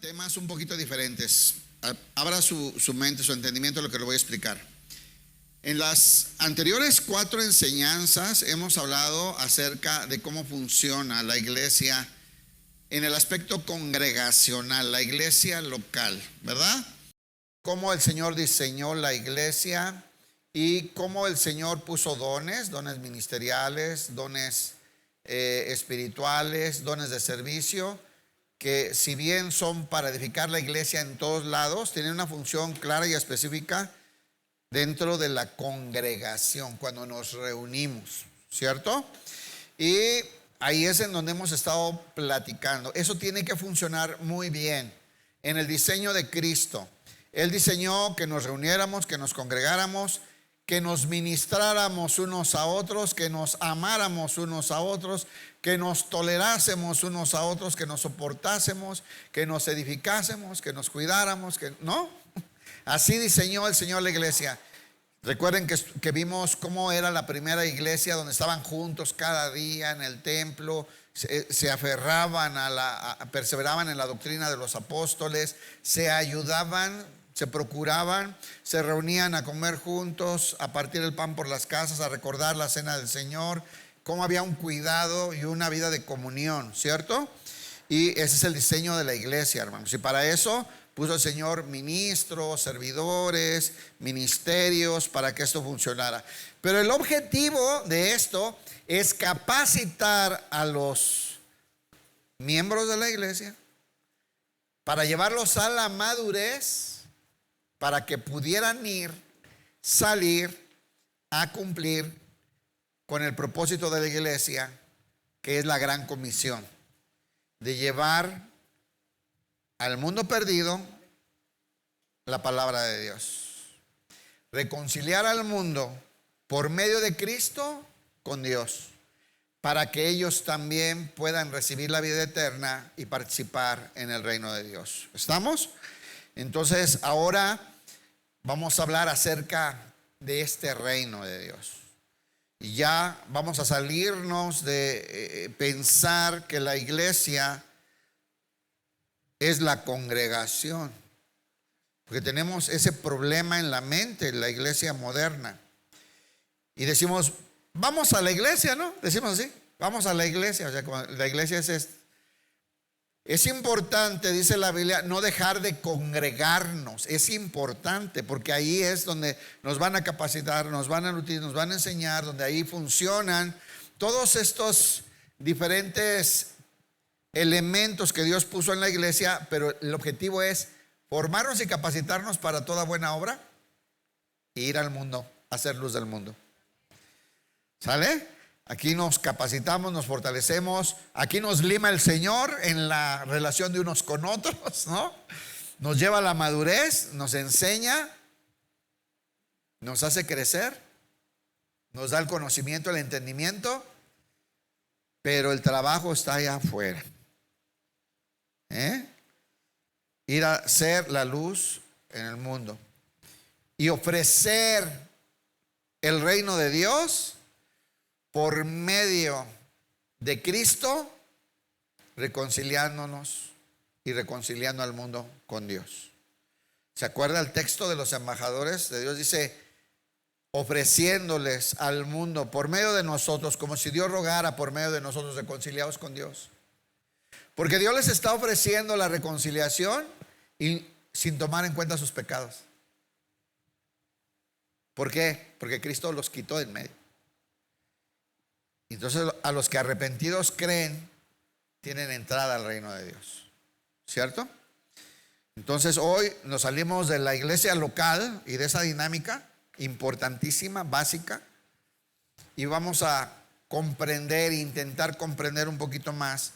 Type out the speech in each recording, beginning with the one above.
Temas un poquito diferentes. Abra su mente, su entendimiento de lo que le voy a explicar. En las anteriores 4 enseñanzas hemos hablado acerca de cómo funciona la iglesia en el aspecto congregacional, la iglesia local, ¿verdad? Cómo el Señor diseñó la iglesia y cómo el Señor puso dones ministeriales, dones espirituales, dones de servicio, que si bien son para edificar la iglesia en todos lados, tienen una función clara y específica dentro de la congregación, cuando nos reunimos, ¿cierto? Y ahí es en donde hemos estado platicando. Eso tiene que funcionar muy bien en el diseño de Cristo. Él diseñó que nos reuniéramos, que nos congregáramos, que nos ministráramos unos a otros, que nos amáramos unos a otros, que nos tolerásemos unos a otros, que nos soportásemos, que nos edificásemos, que nos cuidáramos, ¿no? Así diseñó el Señor la iglesia. Recuerden que vimos cómo era la primera iglesia, donde estaban juntos cada día en el templo, se aferraban perseveraban en la doctrina de los apóstoles, se ayudaban, se procuraban, se reunían a comer juntos, a partir el pan por las casas, a recordar la cena del Señor, cómo había un cuidado y una vida de comunión, ¿cierto? Y ese es el diseño de la iglesia, hermanos. Y para eso puso el Señor ministros, servidores, ministerios, para que esto funcionara. Pero el objetivo de esto es capacitar a los miembros de la iglesia para llevarlos a la madurez, para que pudieran salir a cumplir con el propósito de la iglesia, que es la gran comisión de llevar al mundo perdido la palabra de Dios, reconciliar al mundo por medio de Cristo con Dios, para que ellos también puedan recibir la vida eterna y participar en el reino de Dios. ¿Estamos? Entonces ahora vamos a hablar acerca de este reino de Dios. Y ya vamos a salirnos de pensar que la iglesia es la congregación, porque tenemos ese problema en la mente, la iglesia moderna. Y decimos, vamos a la iglesia, ¿no? Decimos así, vamos a la iglesia. O sea, la iglesia es esto. Es importante, dice la Biblia, no dejar de congregarnos. Es importante porque ahí es donde nos van a capacitar, nos van a nutrir, nos van a enseñar, donde ahí funcionan todos estos diferentes elementos que Dios puso en la iglesia. Pero el objetivo es formarnos y capacitarnos para toda buena obra e ir al mundo, hacer luz del mundo. ¿Sale? Aquí nos capacitamos, nos fortalecemos. Aquí nos lima el Señor en la relación de unos con otros, ¿no? Nos lleva a la madurez, nos enseña, nos hace crecer, nos da el conocimiento, el entendimiento. Pero el trabajo está allá afuera. Ir a ser la luz en el mundo y ofrecer el reino de Dios por medio de Cristo, reconciliándonos y reconciliando al mundo con Dios. ¿Se acuerda el texto de los embajadores de Dios? Dice, ofreciéndoles al mundo por medio de nosotros, como si Dios rogara por medio de nosotros, reconciliados con Dios. Porque Dios les está ofreciendo la reconciliación y sin tomar en cuenta sus pecados. ¿Por qué? Porque Cristo los quitó de en medio. Entonces a los que arrepentidos creen, tienen entrada al reino de Dios, ¿cierto? Entonces hoy nos salimos de la iglesia local y de esa dinámica importantísima, básica, y vamos a comprender, intentar comprender un poquito más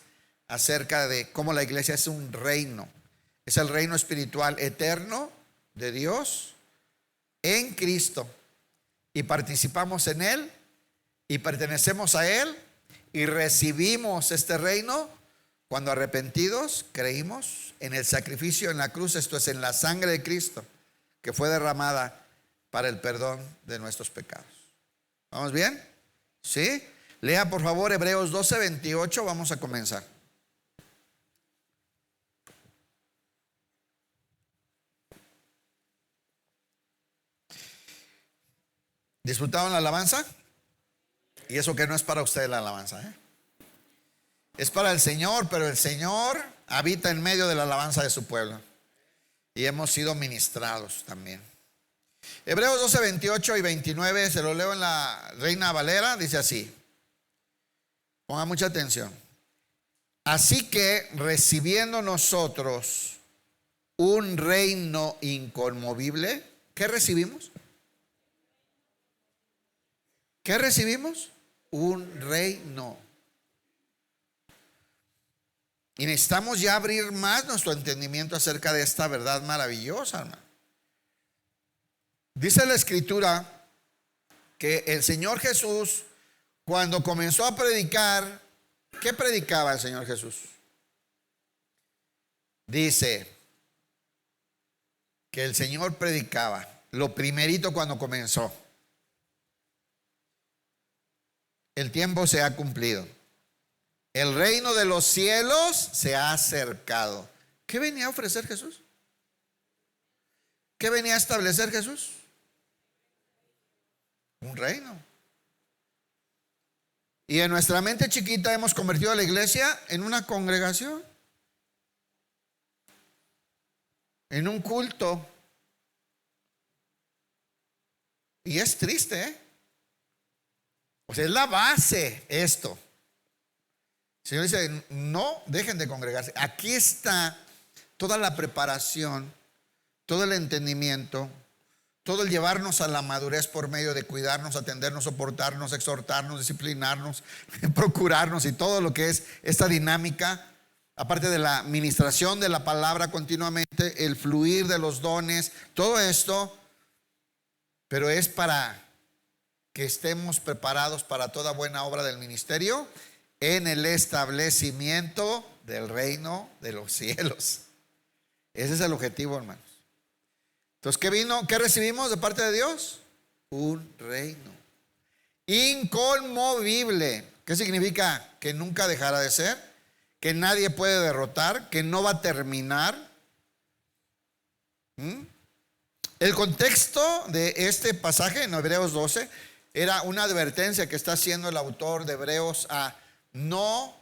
acerca de cómo la iglesia es un reino. Es el reino espiritual eterno de Dios en Cristo, y participamos en Él y pertenecemos a Él y recibimos este reino cuando arrepentidos creímos en el sacrificio en la cruz, esto es, en la sangre de Cristo que fue derramada para el perdón de nuestros pecados. ¿Vamos bien? ¿Sí? Lea por favor Hebreos 12:28, vamos a comenzar. ¿Disfrutaron la alabanza? Y eso que no es para ustedes la alabanza, ¿eh? Es para el Señor, pero el Señor habita en medio de la alabanza de su pueblo. Y hemos sido ministrados también. Hebreos 12, 28 y 29, se lo leo en la Reina Valera, dice así. Ponga mucha atención. Así que recibiendo nosotros un reino inconmovible, ¿qué recibimos? ¿Qué recibimos? Un reino. Y necesitamos ya abrir más nuestro entendimiento acerca de esta verdad maravillosa, hermano. Dice la Escritura que el Señor Jesús, cuando comenzó a predicar, ¿qué predicaba el Señor Jesús? Dice que el Señor predicaba lo primerito cuando comenzó. El tiempo se ha cumplido. El reino de los cielos se ha acercado. ¿Qué venía a ofrecer Jesús? ¿Qué venía a establecer Jesús? Un reino. Y en nuestra mente chiquita hemos convertido a la iglesia en una congregación, en un culto. Y es triste, ¿eh? O sea, es la base esto. El Señor dice, no dejen de congregarse. Aquí está toda la preparación, todo el entendimiento, todo el llevarnos a la madurez por medio de cuidarnos, atendernos, soportarnos, exhortarnos, disciplinarnos, procurarnos y todo lo que es esta dinámica, aparte de la ministración de la palabra continuamente, el fluir de los dones, todo esto, pero es para que estemos preparados para toda buena obra del ministerio en el establecimiento del reino de los cielos. Ese es el objetivo, hermanos. Entonces, ¿qué vino? ¿Qué recibimos de parte de Dios? Un reino inconmovible. ¿Qué significa? Que nunca dejará de ser, que nadie puede derrotar, que no va a terminar. El contexto de este pasaje en Hebreos 12 era una advertencia que está haciendo el autor de Hebreos a no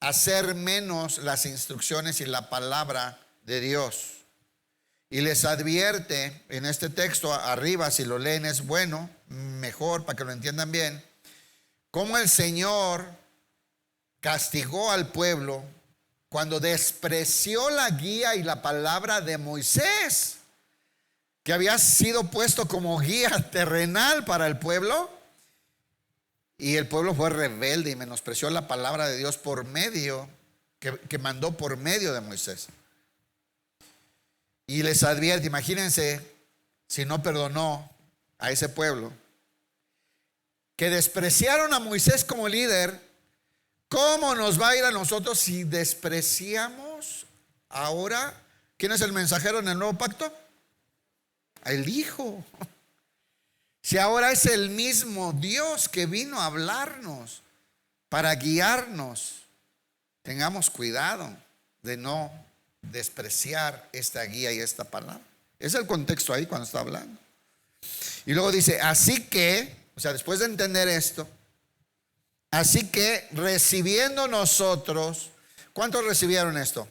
hacer menos las instrucciones y la palabra de Dios. Y les advierte en este texto arriba, si lo leen es bueno, mejor para que lo entiendan bien, cómo el Señor castigó al pueblo cuando despreció la guía y la palabra de Moisés, que había sido puesto como guía terrenal para el pueblo. Y el pueblo fue rebelde y menospreció la palabra de Dios por medio, que mandó por medio de Moisés. Y les advierte, imagínense, si no perdonó a ese pueblo, que despreciaron a Moisés como líder, ¿cómo nos va a ir a nosotros si despreciamos ahora? ¿Quién es el mensajero en el nuevo pacto? El Hijo. Si ahora es el mismo Dios que vino a hablarnos para guiarnos, tengamos cuidado de no despreciar esta guía y esta palabra. Es el contexto ahí cuando está hablando. Y luego dice, así que, o sea, después de entender esto, así que recibiendo nosotros, ¿cuántos recibieron esto?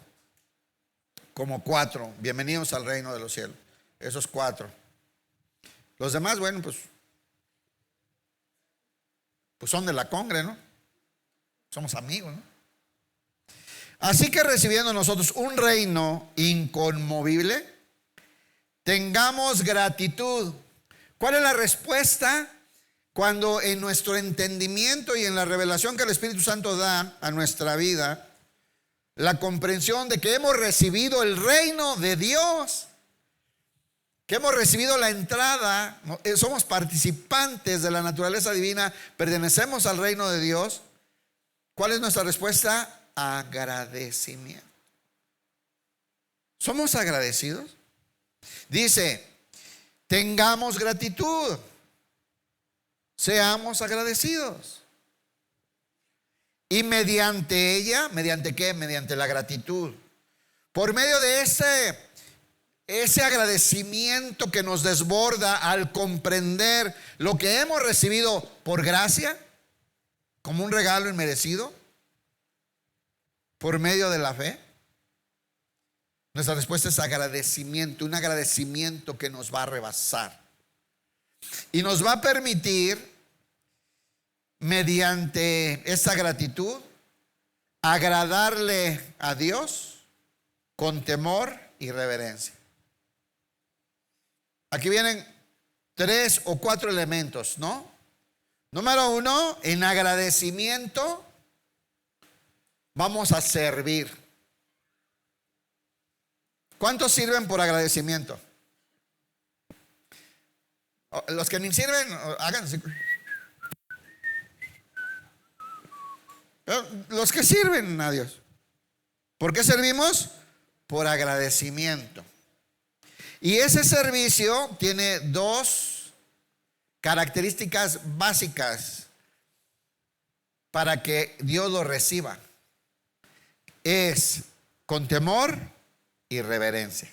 Como 4. Bienvenidos al reino de los cielos. Esos 4. Los demás, bueno, pues son de la congre, ¿no? Somos amigos, ¿no? Así que recibiendo nosotros un reino inconmovible, tengamos gratitud. ¿Cuál es la respuesta? Cuando en nuestro entendimiento y en la revelación que el Espíritu Santo da a nuestra vida, la comprensión de que hemos recibido el reino de Dios, que hemos recibido la entrada, somos participantes de la naturaleza divina, pertenecemos al reino de Dios. ¿Cuál es nuestra respuesta? Agradecimiento. ¿Somos agradecidos? Dice, tengamos gratitud, seamos agradecidos. Y mediante ella, ¿mediante qué? Mediante la gratitud. Por medio de ese agradecimiento que nos desborda al comprender lo que hemos recibido por gracia, como un regalo inmerecido, por medio de la fe. Nuestra respuesta es agradecimiento, un agradecimiento que nos va a rebasar y nos va a permitir, mediante esa gratitud, agradarle a Dios con temor y reverencia. Aquí vienen 3 o 4 elementos, ¿no? Número 1, en agradecimiento vamos a servir. ¿Cuántos sirven por agradecimiento? Los que ni sirven, háganse. Pero los que sirven a Dios, ¿por qué servimos? Por agradecimiento. Y ese servicio tiene 2 características básicas para que Dios lo reciba. Es con temor y reverencia.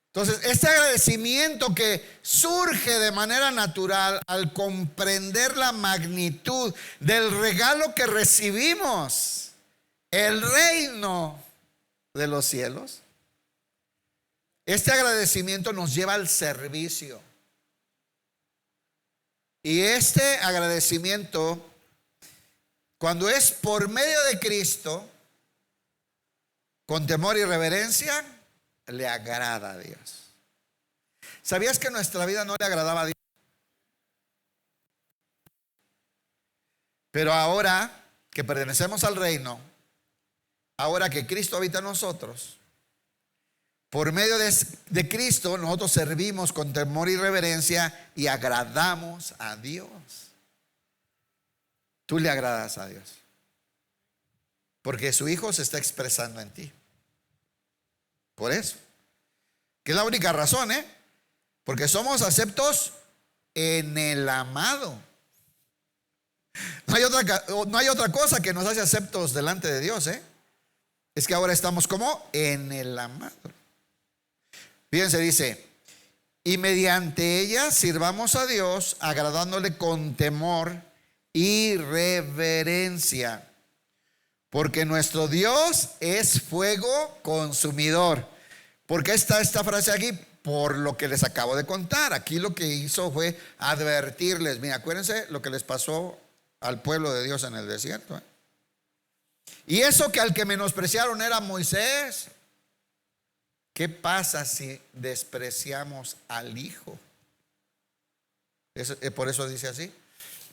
Entonces, este agradecimiento que surge de manera natural al comprender la magnitud del regalo que recibimos, el reino de los cielos, este agradecimiento nos lleva al servicio. Y este agradecimiento, cuando es por medio de Cristo, con temor y reverencia, le agrada a Dios. ¿Sabías que nuestra vida no le agradaba a Dios? Pero ahora que pertenecemos al reino, ahora que Cristo habita en nosotros, por medio de Cristo nosotros servimos con temor y reverencia y agradamos a Dios. Tú le agradas a Dios, porque su Hijo se está expresando en ti. Por eso, que es la única razón, porque somos aceptos en el amado. No hay otra cosa que nos hace aceptos delante de Dios, es que ahora estamos como en el amado. Fíjense, dice, y mediante ella sirvamos a Dios, agradándole con temor y reverencia, porque nuestro Dios es fuego consumidor. ¿Por qué está esta frase aquí? Por lo que les acabo de contar. Aquí lo que hizo fue advertirles. Mira, acuérdense lo que les pasó al pueblo de Dios en el desierto. Y eso que al que menospreciaron era Moisés. ¿Qué pasa si despreciamos al Hijo? Por eso dice así.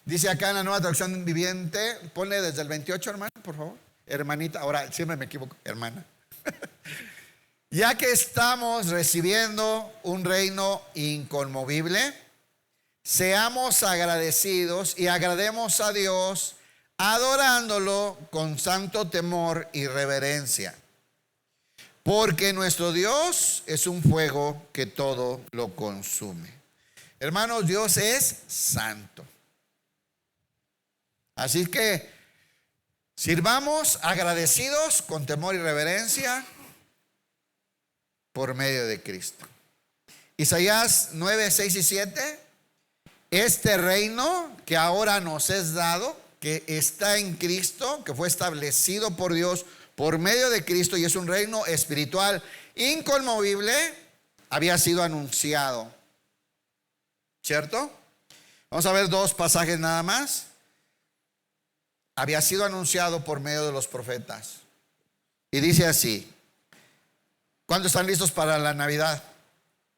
Dice acá en la Nueva Traducción Viviente, ponle desde el 28, hermano, por favor. Hermanita, ahora siempre me equivoco, hermana. Ya que estamos recibiendo un reino inconmovible, seamos agradecidos y agrademos a Dios adorándolo con santo temor y reverencia. Porque nuestro Dios es un fuego que todo lo consume. Hermanos, Dios es santo. Así que sirvamos agradecidos con temor y reverencia por medio de Cristo. Isaías 9, 6 y 7. Este reino que ahora nos es dado, que está en Cristo, que fue establecido por Dios por medio de Cristo, y es un reino espiritual inconmovible, había sido anunciado. ¿Cierto? Vamos a ver 2 pasajes nada más. Había sido anunciado por medio de los profetas. Y dice así: ¿cuándo están listos para la Navidad?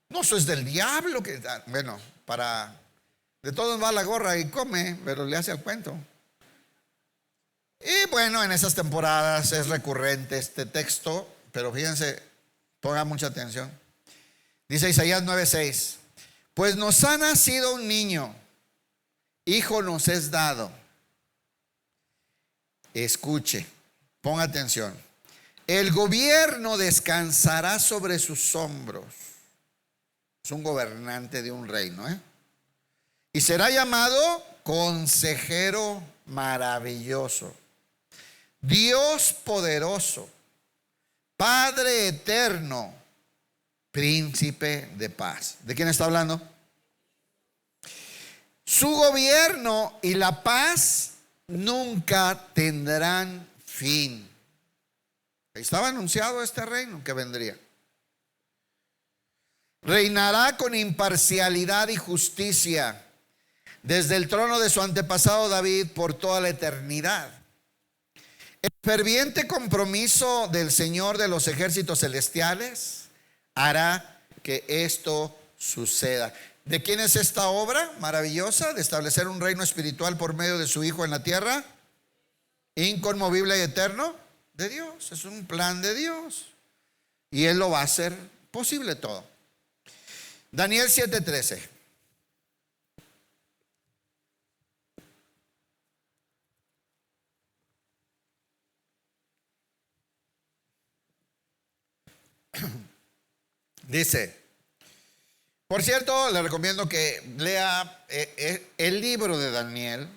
No, eso es del diablo. Bueno, de todos va la gorra y come, pero le hace al cuento. Y bueno, en esas temporadas es recurrente este texto, pero fíjense, pongan mucha atención. Dice Isaías 9:6: pues nos ha nacido un niño, hijo nos es dado. Escuche, ponga atención. El gobierno descansará sobre sus hombros. Es un gobernante de un reino, y será llamado Consejero Maravilloso, Dios Poderoso, Padre Eterno, príncipe de paz. ¿De quién está hablando? Su gobierno y la paz nunca tendrán fin. Ahí estaba anunciado este reino que vendría. Reinará con imparcialidad y justicia desde el trono de su antepasado David por toda la eternidad. El ferviente compromiso del Señor de los ejércitos celestiales hará que esto suceda. ¿De quién es esta obra maravillosa de establecer un reino espiritual por medio de su Hijo en la tierra? Inconmovible y eterno. De Dios. Es un plan de Dios. Y Él lo va a hacer posible todo. Daniel 7:13. Dice, por cierto, le recomiendo que lea el libro de Daniel.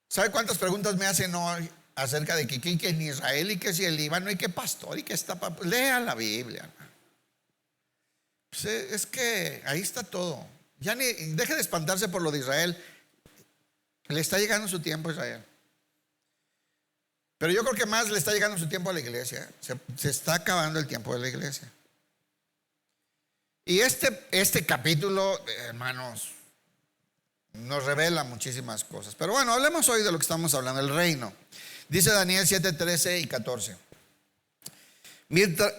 ¿Sabe cuántas preguntas me hacen hoy acerca de que en Israel y que si el Líbano y que pastor y que está? Lea la Biblia. Pues es que ahí está todo. Ya ni deje de espantarse por lo de Israel. Le está llegando su tiempo a Israel. Pero yo creo que más le está llegando su tiempo a la iglesia. Se está acabando el tiempo de la iglesia. Y este capítulo, hermanos, nos revela muchísimas cosas. Pero bueno, hablemos hoy de lo que estamos hablando, el reino. Dice Daniel 7:13 y 14.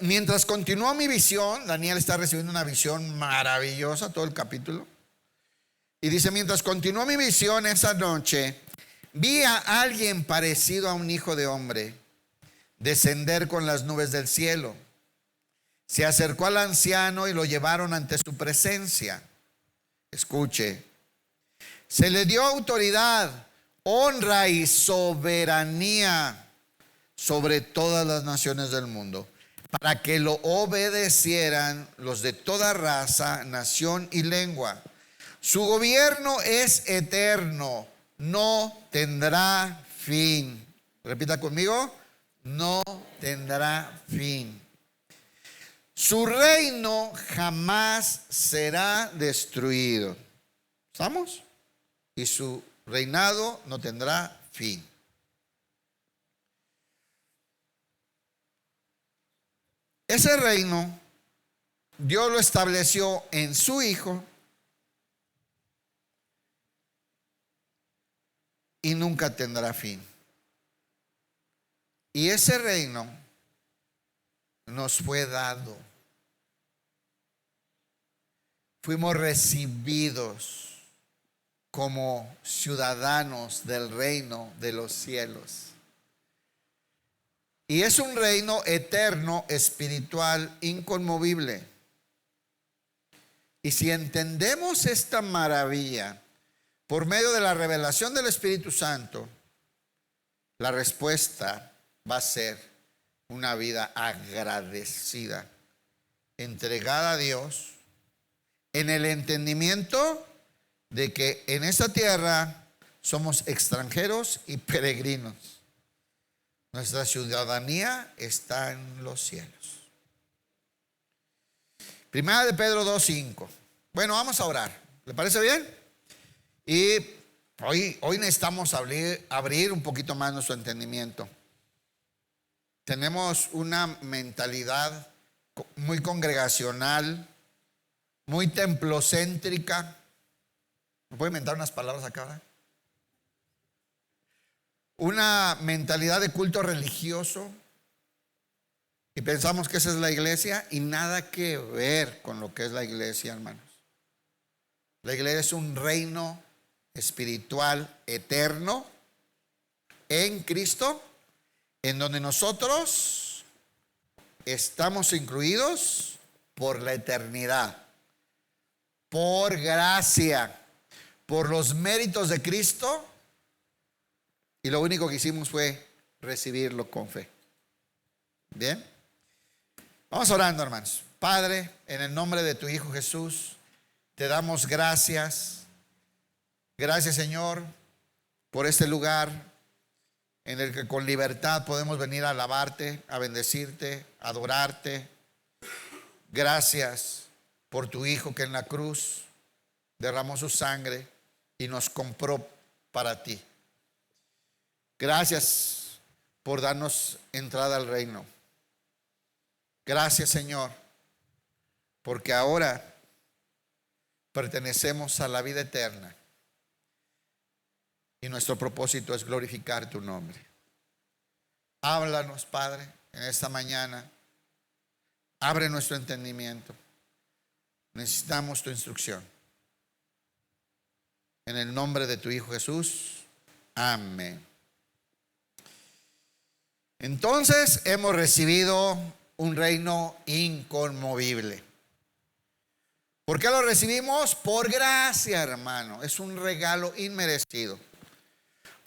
Mientras continuó mi visión, Daniel está recibiendo una visión maravillosa, todo el capítulo. Y dice, mientras continuó mi visión esa noche, vi a alguien parecido a un hijo de hombre descender con las nubes del cielo. Se acercó al anciano y lo llevaron ante su presencia. Escuche. Se le dio autoridad, honra y soberanía sobre todas las naciones del mundo, para que lo obedecieran los de toda raza, nación y lengua. Su gobierno es eterno, no tendrá fin. Repita conmigo, no tendrá fin. Su reino jamás será destruido. ¿Estamos? Y su reinado no tendrá fin. Ese reino Dios lo estableció en su Hijo y nunca tendrá fin. Y ese reino nos fue dado. Fuimos recibidos como ciudadanos del reino de los cielos. Y es un reino eterno, espiritual, inconmovible. Y si entendemos esta maravilla por medio de la revelación del Espíritu Santo, la respuesta va a ser una vida agradecida, entregada a Dios, en el entendimiento de que en esta tierra somos extranjeros y peregrinos. Nuestra ciudadanía está en los cielos. Primera de Pedro 2:5. Bueno, vamos a orar. ¿Le parece bien? Y hoy necesitamos abrir un poquito más nuestro entendimiento. Tenemos una mentalidad muy congregacional, muy templocéntrica. ¿Me puedo inventar unas palabras acá ahora? Una mentalidad de culto religioso. Y pensamos que esa es la iglesia y nada que ver con lo que es la iglesia, hermanos. La iglesia es un reino espiritual eterno en Cristo, en donde nosotros estamos incluidos por la eternidad, por gracia, por los méritos de Cristo, y lo único que hicimos fue recibirlo con fe. Bien, vamos orando, hermanos. Padre, en el nombre de tu Hijo Jesús, te damos gracias. Gracias, Señor, por este lugar en el que con libertad podemos venir a alabarte, a bendecirte, a adorarte. Gracias por tu Hijo que en la cruz derramó su sangre y nos compró para ti. Gracias por darnos entrada al reino. Gracias, Señor, porque ahora pertenecemos a la vida eterna y nuestro propósito es glorificar tu nombre. Háblanos, Padre, en esta mañana. Abre nuestro entendimiento. Necesitamos tu instrucción. En el nombre de tu Hijo Jesús. Amén. Entonces hemos recibido un reino inconmovible. ¿Por qué lo recibimos? Por gracia, hermano. Es un regalo inmerecido.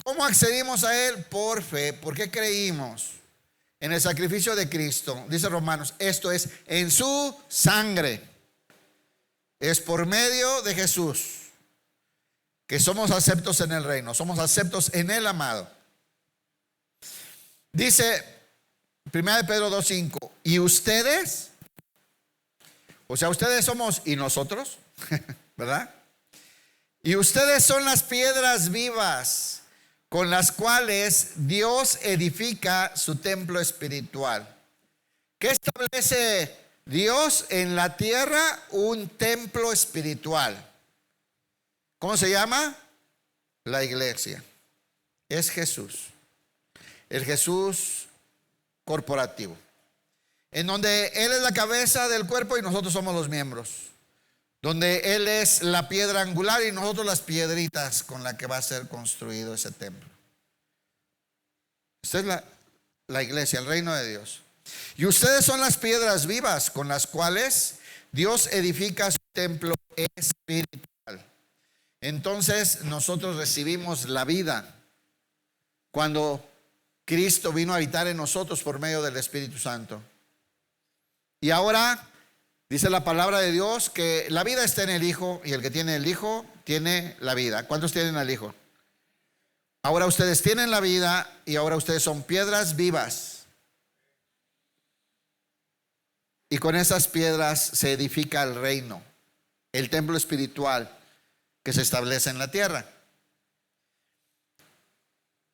¿Cómo accedimos a él? Por fe. ¿Por qué creímos en el sacrificio de Cristo? Dice Romanos, esto es en su sangre. Es por medio de Jesús que somos aceptos en el reino, somos aceptos en el amado. Dice 1 Pedro 2:5, y ustedes, o sea, ustedes somos y nosotros, ¿verdad? Y ustedes son las piedras vivas con las cuales Dios edifica su templo espiritual. ¿Qué establece Dios en la tierra? Un templo espiritual. ¿Cómo se llama? La iglesia. Es Jesús. El Jesús corporativo. En donde Él es la cabeza del cuerpo y nosotros somos los miembros. Donde Él es la piedra angular y nosotros las piedritas con las que va a ser construido ese templo. Esta es la iglesia, el reino de Dios. Y ustedes son las piedras vivas con las cuales Dios edifica su templo espiritual. Entonces nosotros recibimos la vida cuando Cristo vino a habitar en nosotros por medio del Espíritu Santo. Y ahora dice la palabra de Dios que la vida está en el Hijo y el que tiene el Hijo tiene la vida. ¿Cuántos tienen al Hijo? Ahora ustedes tienen la vida y ahora ustedes son piedras vivas. Y con esas piedras se edifica el reino, el templo espiritual que se establece en la tierra.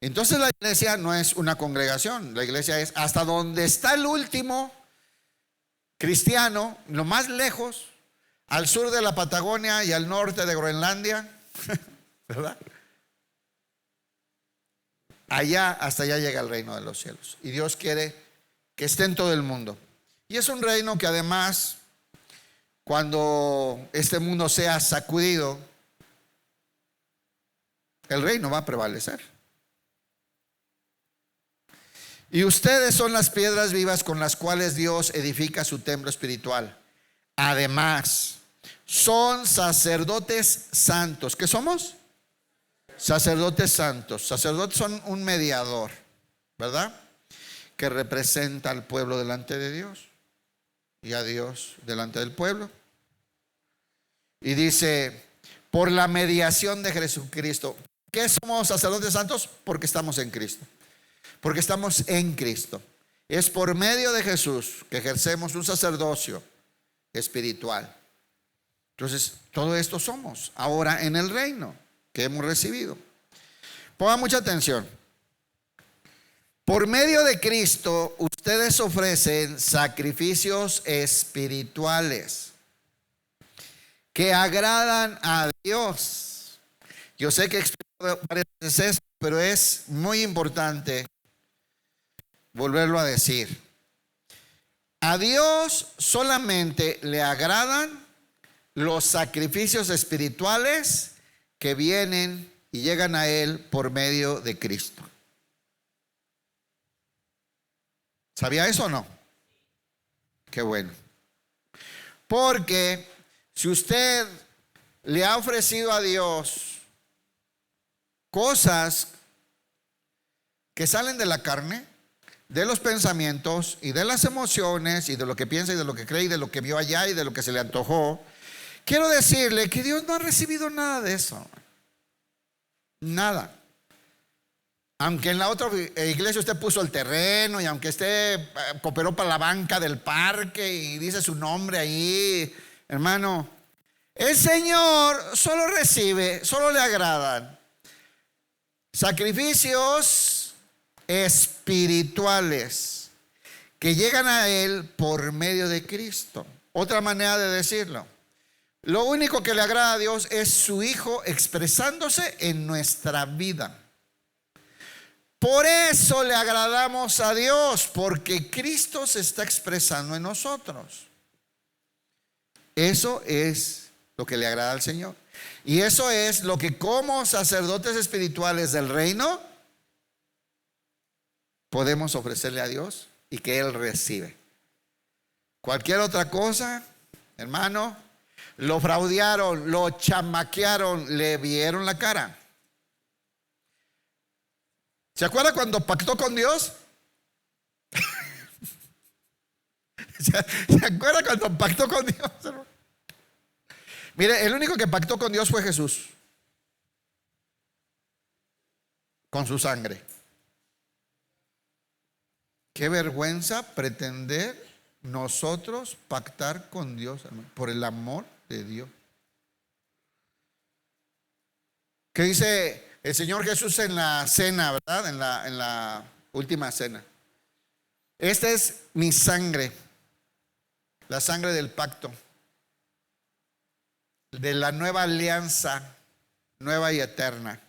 Entonces la iglesia no es una congregación, la iglesia es hasta donde está el último cristiano, lo más lejos, al sur de la Patagonia y al norte de Groenlandia, ¿verdad? Allá, hasta allá llega el reino de los cielos. Y Dios quiere que esté en todo el mundo. Y es un reino que además, cuando este mundo sea sacudido, el reino va a prevalecer. Y ustedes son las piedras vivas con las cuales Dios edifica su templo espiritual. Además, son sacerdotes santos. ¿Qué somos? Sacerdotes santos. Sacerdotes son un mediador, ¿verdad? Que representa al pueblo delante de Dios y a Dios delante del pueblo. Y dice, por la mediación de Jesucristo. ¿Qué somos sacerdotes santos? Porque estamos en Cristo. Porque estamos en Cristo. Es por medio de Jesús que ejercemos un sacerdocio espiritual. Entonces, todo esto somos ahora en el reino que hemos recibido. Pongan mucha atención. Por medio de Cristo, ustedes ofrecen sacrificios espirituales que agradan a Dios. Yo sé que he explicado varias veces eso, pero es muy importante volverlo a decir. A Dios solamente le agradan los sacrificios espirituales que vienen y llegan a Él por medio de Cristo. ¿Sabía eso o no? Qué bueno. Porque si usted le ha ofrecido a Dios cosas que salen de la carne, de los pensamientos y de las emociones y de lo que piensa y de lo que cree y de lo que vio allá y de lo que se le antojó, quiero decirle que Dios no ha recibido nada de eso. Nada. Aunque en la otra iglesia usted puso el terreno y aunque usted cooperó para la banca del parque y dice su nombre ahí, hermano, el Señor solo recibe, solo le agradan sacrificios espirituales que llegan a Él por medio de Cristo. Otra manera de decirlo: lo único que le agrada a Dios es su Hijo expresándose en nuestra vida. Por eso le agradamos a Dios, porque Cristo se está expresando en nosotros. Eso es lo que le agrada al Señor. Y eso es lo que como sacerdotes espirituales del reino podemos ofrecerle a Dios y que Él recibe. Cualquier otra cosa, hermano, lo fraudearon, lo chamaquearon, le vieron la cara. ¿Se acuerda cuando pactó con Dios? ¿Se acuerda cuando pactó con Dios? Mire, el único que pactó con Dios fue Jesús, con su sangre. Qué vergüenza pretender nosotros pactar con Dios, hermano, por el amor de Dios. ¿Qué dice el Señor Jesús en la cena, verdad? En la última cena. Esta es mi sangre, la sangre del pacto, de la nueva alianza, nueva y eterna,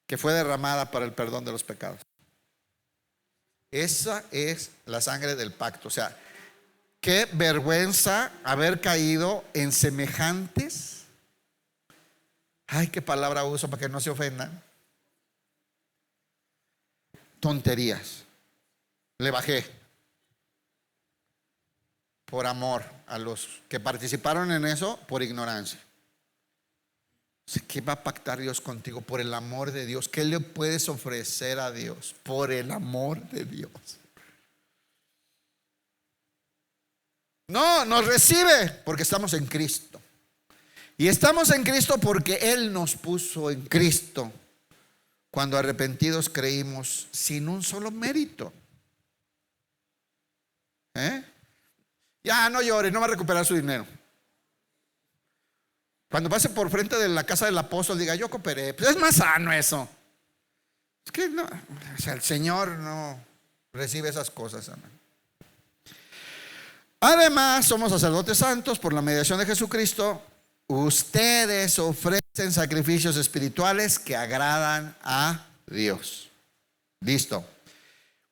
que fue derramada para el perdón de los pecados. Esa es la sangre del pacto. O sea, qué vergüenza haber caído en semejantes. Ay, qué palabra uso para que no se ofendan. Tonterías. Le bajé por amor a los que participaron en eso, por ignorancia. ¿Qué va a pactar Dios contigo? Por el amor de Dios. ¿Qué le puedes ofrecer a Dios? Por el amor de Dios. No, nos recibe porque estamos en Cristo. Y estamos en Cristo porque Él nos puso en Cristo cuando arrepentidos creímos sin un solo mérito. Ya no llore, no va a recuperar su dinero. Cuando pase por frente de la casa del apóstol, diga: yo cooperé. Pues es más sano eso. Es que no, o sea, el Señor no recibe esas cosas, hermano. Además, somos sacerdotes santos por la mediación de Jesucristo. Ustedes ofrecen sacrificios espirituales que agradan a Dios. Listo.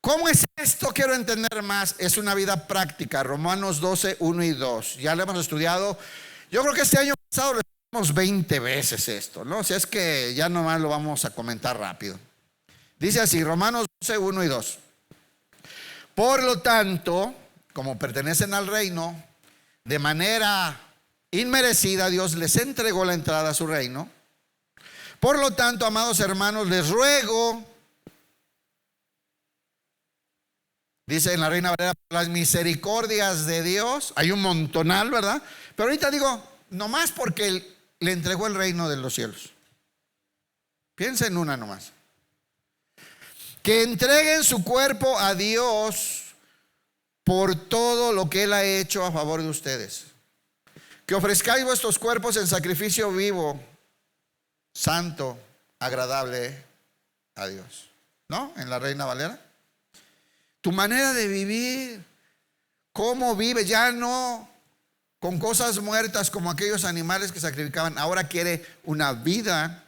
¿Cómo es esto? Quiero entender más. Es una vida práctica. Romanos 12, 1 y 2. Ya lo hemos estudiado. Yo creo que este año pasado lo estudiamos 20 veces esto, ¿no? O sea, es que ya nomás lo vamos a comentar rápido. Dice así, Romanos 12, 1 y 2. Por lo tanto, como pertenecen al reino, de manera inmerecida Dios les entregó la entrada a su reino. Por lo tanto, amados hermanos, les ruego, dice en la Reina Valera, las misericordias de Dios. Hay un montonal, ¿verdad? Pero ahorita digo, nomás porque Él le entregó el reino de los cielos. Piensa en una nomás. Que entreguen su cuerpo a Dios por todo lo que Él ha hecho a favor de ustedes. Que ofrezcáis vuestros cuerpos en sacrificio vivo, santo, agradable a Dios. ¿No? En la Reina Valera. Tu manera de vivir, cómo vive, ya no con cosas muertas como aquellos animales que sacrificaban. Ahora quiere una vida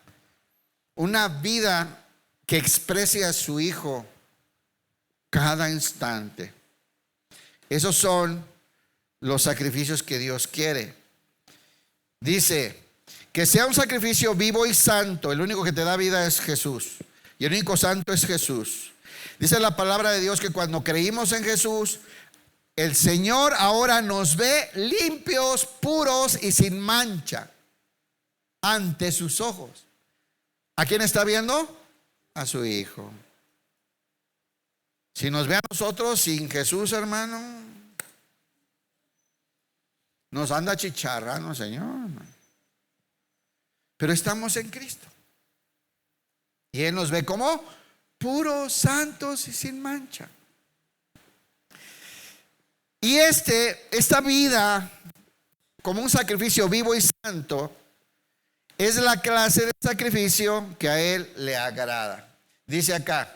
que exprese a su Hijo cada instante. Esos son los sacrificios que Dios quiere. Dice que sea un sacrificio vivo y santo. El único que te da vida es Jesús, y el único santo es Jesús. Dice la palabra de Dios que cuando creímos en Jesús, el Señor ahora nos ve limpios, puros y sin mancha ante sus ojos. ¿A quién está viendo? A su Hijo. Si nos ve a nosotros sin Jesús, hermano, nos anda chicharrando, Señor. Pero estamos en Cristo. Y Él nos ve como puros, santos y sin mancha. Y esta vida como un sacrificio vivo y santo es la clase de sacrificio que a Él le agrada. Dice acá,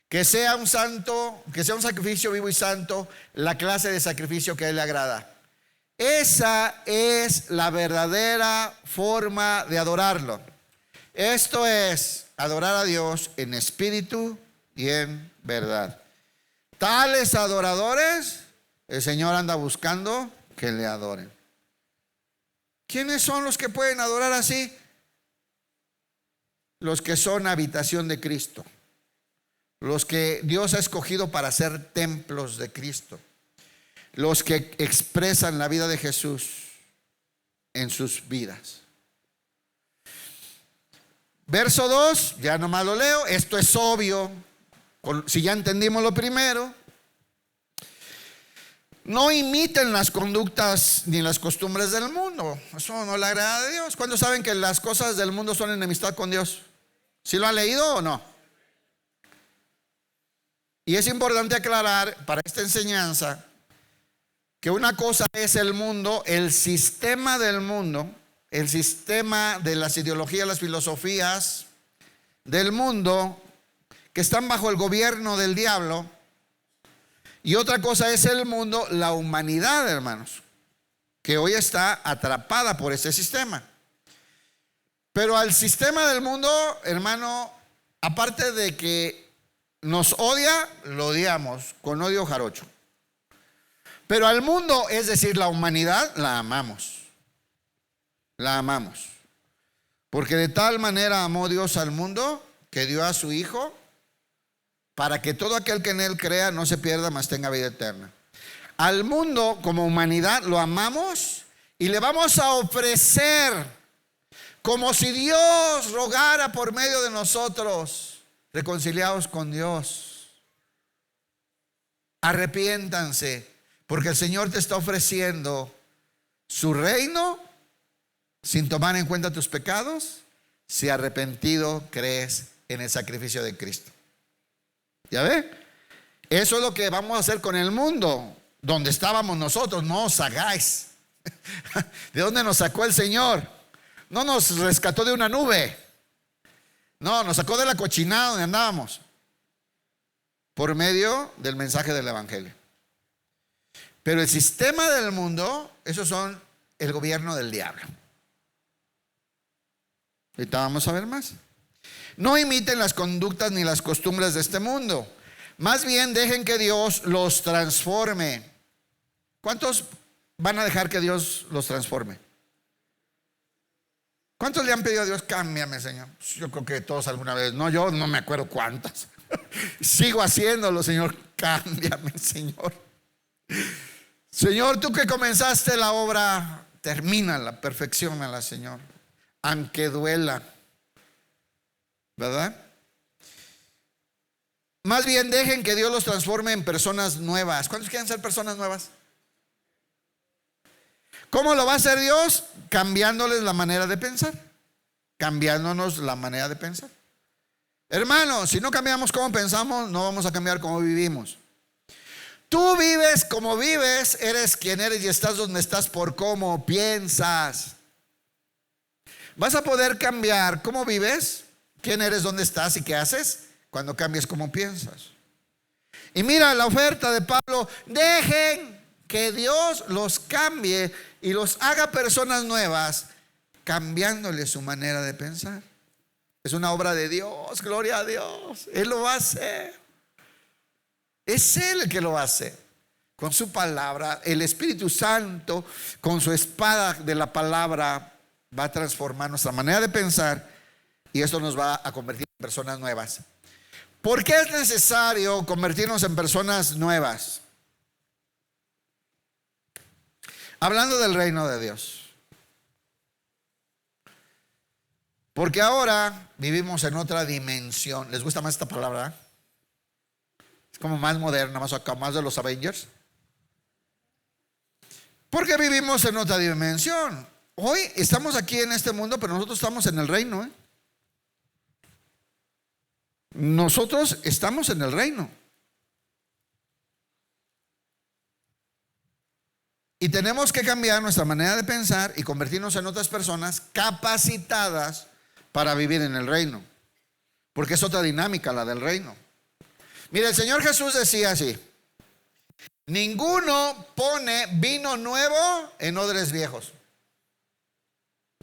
que sea un sacrificio vivo y santo, la clase de sacrificio que a Él le agrada. Esa es la verdadera forma de adorarlo. Esto es adorar a Dios en espíritu y en verdad. Tales adoradores, el Señor anda buscando que le adoren. ¿Quiénes son los que pueden adorar así? Los que son habitación de Cristo. Los que Dios ha escogido para ser templos de Cristo. Los que expresan la vida de Jesús en sus vidas. Verso 2, ya nomás lo leo. Esto es obvio. Si ya entendimos lo primero. No imiten las conductas ni las costumbres del mundo. Eso no le agrada a Dios. ¿Cuántos saben que las cosas del mundo son enemistad con Dios? ¿Sí lo han leído o no? Y es importante aclarar para esta enseñanza que una cosa es el mundo, el sistema del mundo, el sistema de las ideologías, las filosofías del mundo que están bajo el gobierno del diablo. Y otra cosa es el mundo, la humanidad, hermanos, que hoy está atrapada por ese sistema. Pero al sistema del mundo, hermano, aparte de que nos odia, lo odiamos con odio jarocho. Pero al mundo, es decir, la humanidad, la amamos. La amamos. Porque de tal manera amó Dios al mundo que dio a su Hijo para que todo aquel que en Él crea no se pierda, mas tenga vida eterna. Al mundo como humanidad lo amamos y le vamos a ofrecer como si Dios rogara por medio de nosotros, reconciliados con Dios. Arrepiéntanse, porque el Señor te está ofreciendo su reino sin tomar en cuenta tus pecados, si arrepentido crees en el sacrificio de Cristo. ¿Ya ve? Eso es lo que vamos a hacer con el mundo, donde estábamos nosotros. No os hagáis. ¿De dónde nos sacó el Señor? No nos rescató de una nube. No, nos sacó de la cochinada donde andábamos, por medio del mensaje del evangelio. Pero el sistema del mundo, esos son el gobierno del diablo. Ahorita vamos a ver más. No imiten las conductas ni las costumbres de este mundo. Más bien dejen que Dios los transforme. ¿Cuántos van a dejar que Dios los transforme? ¿Cuántos le han pedido a Dios, cámbiame, Señor? Yo creo que todos alguna vez. No, yo no me acuerdo cuántas. Sigo haciéndolo, Señor. Cámbiame, Señor. Señor, tú que comenzaste la obra, termínala, perfecciónala, Señor. Aunque duela. ¿Verdad? Más bien dejen que Dios los transforme en personas nuevas. ¿Cuántos quieren ser personas nuevas? ¿Cómo lo va a hacer Dios? Cambiándoles la manera de pensar. Cambiándonos la manera de pensar. Hermanos, si no cambiamos cómo pensamos, no vamos a cambiar cómo vivimos. Tú vives como vives, eres quien eres y estás donde estás por cómo piensas. ¿Vas a poder cambiar cómo vives? ¿Quién eres, dónde estás y qué haces? Cuando cambies cómo piensas. Y mira la oferta de Pablo: dejen que Dios los cambie y los haga personas nuevas, cambiándole su manera de pensar. Es una obra de Dios, gloria a Dios. Él lo va a hacer. Es Él el que lo va a hacer. Con su palabra, el Espíritu Santo, con su espada de la palabra, va a transformar nuestra manera de pensar. Y esto nos va a convertir en personas nuevas. ¿Por qué es necesario convertirnos en personas nuevas? Hablando del reino de Dios. Porque ahora vivimos en otra dimensión. ¿Les gusta más esta palabra? Es como más moderna, más acá, más de los Avengers. Porque vivimos en otra dimensión. Hoy estamos aquí en este mundo, pero nosotros estamos en el reino, Nosotros estamos en el reino. Y tenemos que cambiar nuestra manera de pensar y convertirnos en otras personas capacitadas para vivir en el reino. Porque es otra dinámica la del reino. Mire, el Señor Jesús decía así: ninguno pone vino nuevo en odres viejos.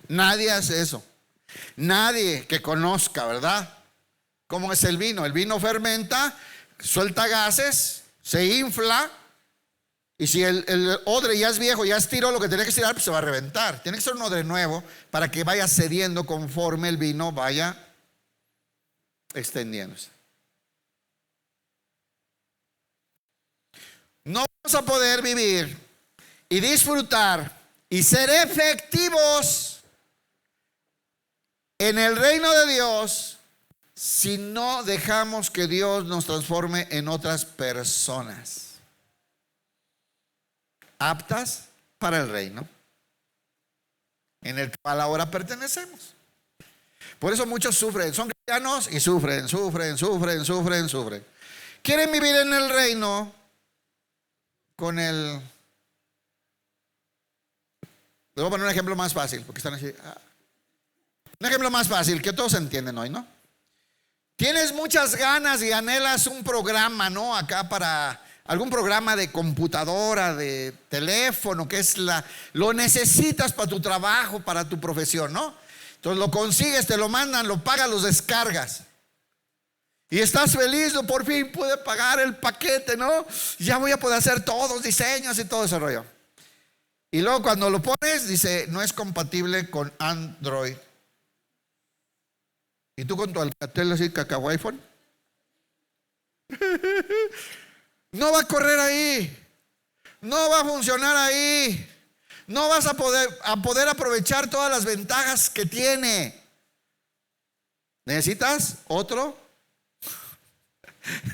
Nadie hace eso. Nadie que conozca, ¿verdad?, cómo es el vino. El vino fermenta, suelta gases, se infla. Y si el odre ya es viejo, ya estiró lo que tenía que estirar, pues se va a reventar. Tiene que ser un odre nuevo para que vaya cediendo conforme el vino vaya extendiéndose. No vamos a poder vivir y disfrutar y ser efectivos en el reino de Dios si no dejamos que Dios nos transforme en otras personas aptas para el reino en el cual ahora pertenecemos. Por eso muchos sufren, son cristianos y sufren. Quieren vivir en el reino con el... Les voy a poner un ejemplo más fácil, porque están así. Un ejemplo más fácil que todos entienden hoy, ¿no? Tienes muchas ganas y anhelas un programa, ¿no? Acá para algún programa de computadora, de teléfono, que es lo necesitas para tu trabajo, para tu profesión, ¿no? Entonces lo consigues, te lo mandan, lo pagas, los descargas. Y estás feliz, ¿no? Por fin pude pagar el paquete, ¿no? Ya voy a poder hacer todos los diseños y todo ese rollo. Y luego cuando lo pones, dice, no es compatible con Android. ¿Y tú con tu Alcatel así, cacao iPhone? No va a correr ahí. No va a funcionar ahí. No vas a poder aprovechar todas las ventajas que tiene. ¿Necesitas otro?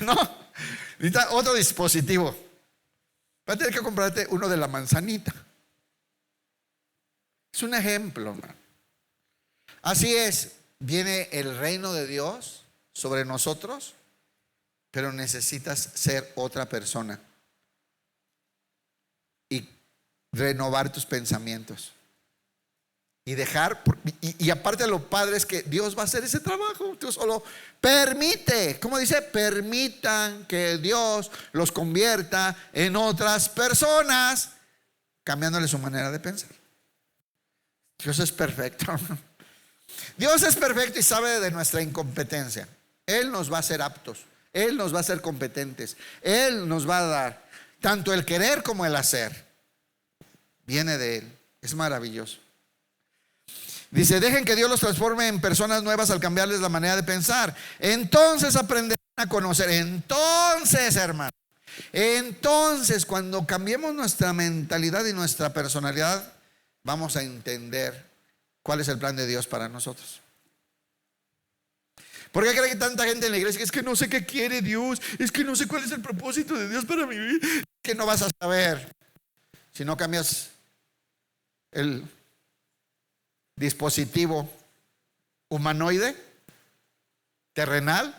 No, necesitas otro dispositivo. Vas a tener que comprarte uno de la manzanita. Es un ejemplo, man. Así es, viene el reino de Dios sobre nosotros, pero necesitas ser otra persona y renovar tus pensamientos y dejar, y aparte lo padre es que Dios va a hacer ese trabajo. Tú solo permite, como dice, permitan que Dios los convierta en otras personas, cambiándole su manera de pensar. Dios es perfecto. Dios es perfecto y sabe de nuestra incompetencia. Él nos va a hacer aptos, Él nos va a hacer competentes, Él nos va a dar tanto el querer como el hacer. Viene de Él, es maravilloso. Dice, dejen que Dios los transforme en personas nuevas al cambiarles la manera de pensar. Entonces aprenderán a conocer. Entonces, hermano, entonces cuando cambiemos nuestra mentalidad y nuestra personalidad, vamos a entender cuál es el plan de Dios para nosotros. ¿Por qué cree que tanta gente en la iglesia? Es que no sé qué quiere Dios, es que no sé cuál es el propósito de Dios para mi vida. Que no vas a saber si no cambias el dispositivo humanoide, terrenal,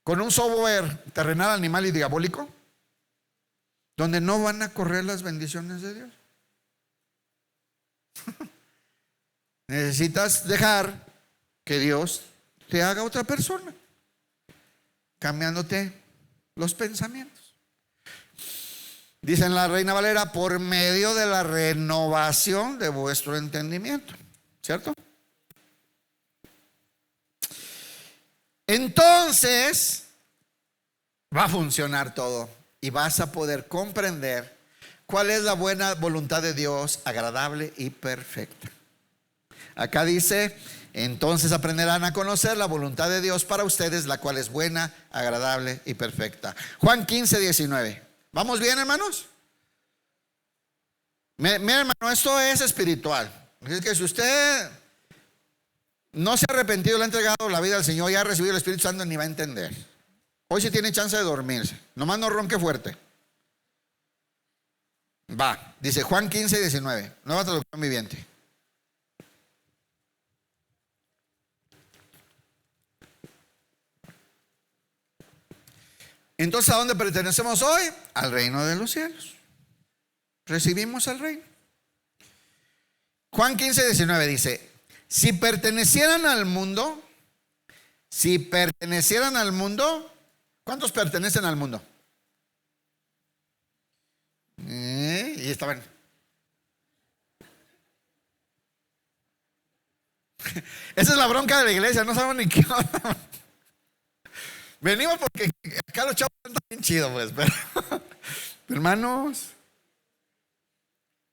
con un software terrenal, animal y diabólico, donde no van a correr las bendiciones de Dios. Necesitas dejar que Dios te haga otra persona, cambiándote los pensamientos. Dice en la Reina Valera, por medio de la renovación de vuestro entendimiento, ¿cierto? Entonces va a funcionar todo y vas a poder comprender cuál es la buena voluntad de Dios, agradable y perfecta. Acá dice, entonces aprenderán a conocer la voluntad de Dios para ustedes, la cual es buena, agradable y perfecta. Juan 15:19. ¿Vamos bien, hermanos? Mira, hermano, esto es espiritual. Es que si usted no se ha arrepentido, le ha entregado la vida al Señor, ya ha recibido el Espíritu Santo, ni va a entender. Hoy sí tiene chance de dormirse. Nomás no ronque fuerte. Va, dice Juan 15:19, nueva traducción viviente. Entonces, ¿a dónde pertenecemos hoy? Al reino de los cielos. Recibimos al reino. Juan 15:19 dice: si pertenecieran al mundo, ¿cuántos pertenecen al mundo? Y estaban. Esa es la bronca de la iglesia, no sabemos ni qué onda. Venimos porque acá los chavos están bien chidos, pues, pero hermanos,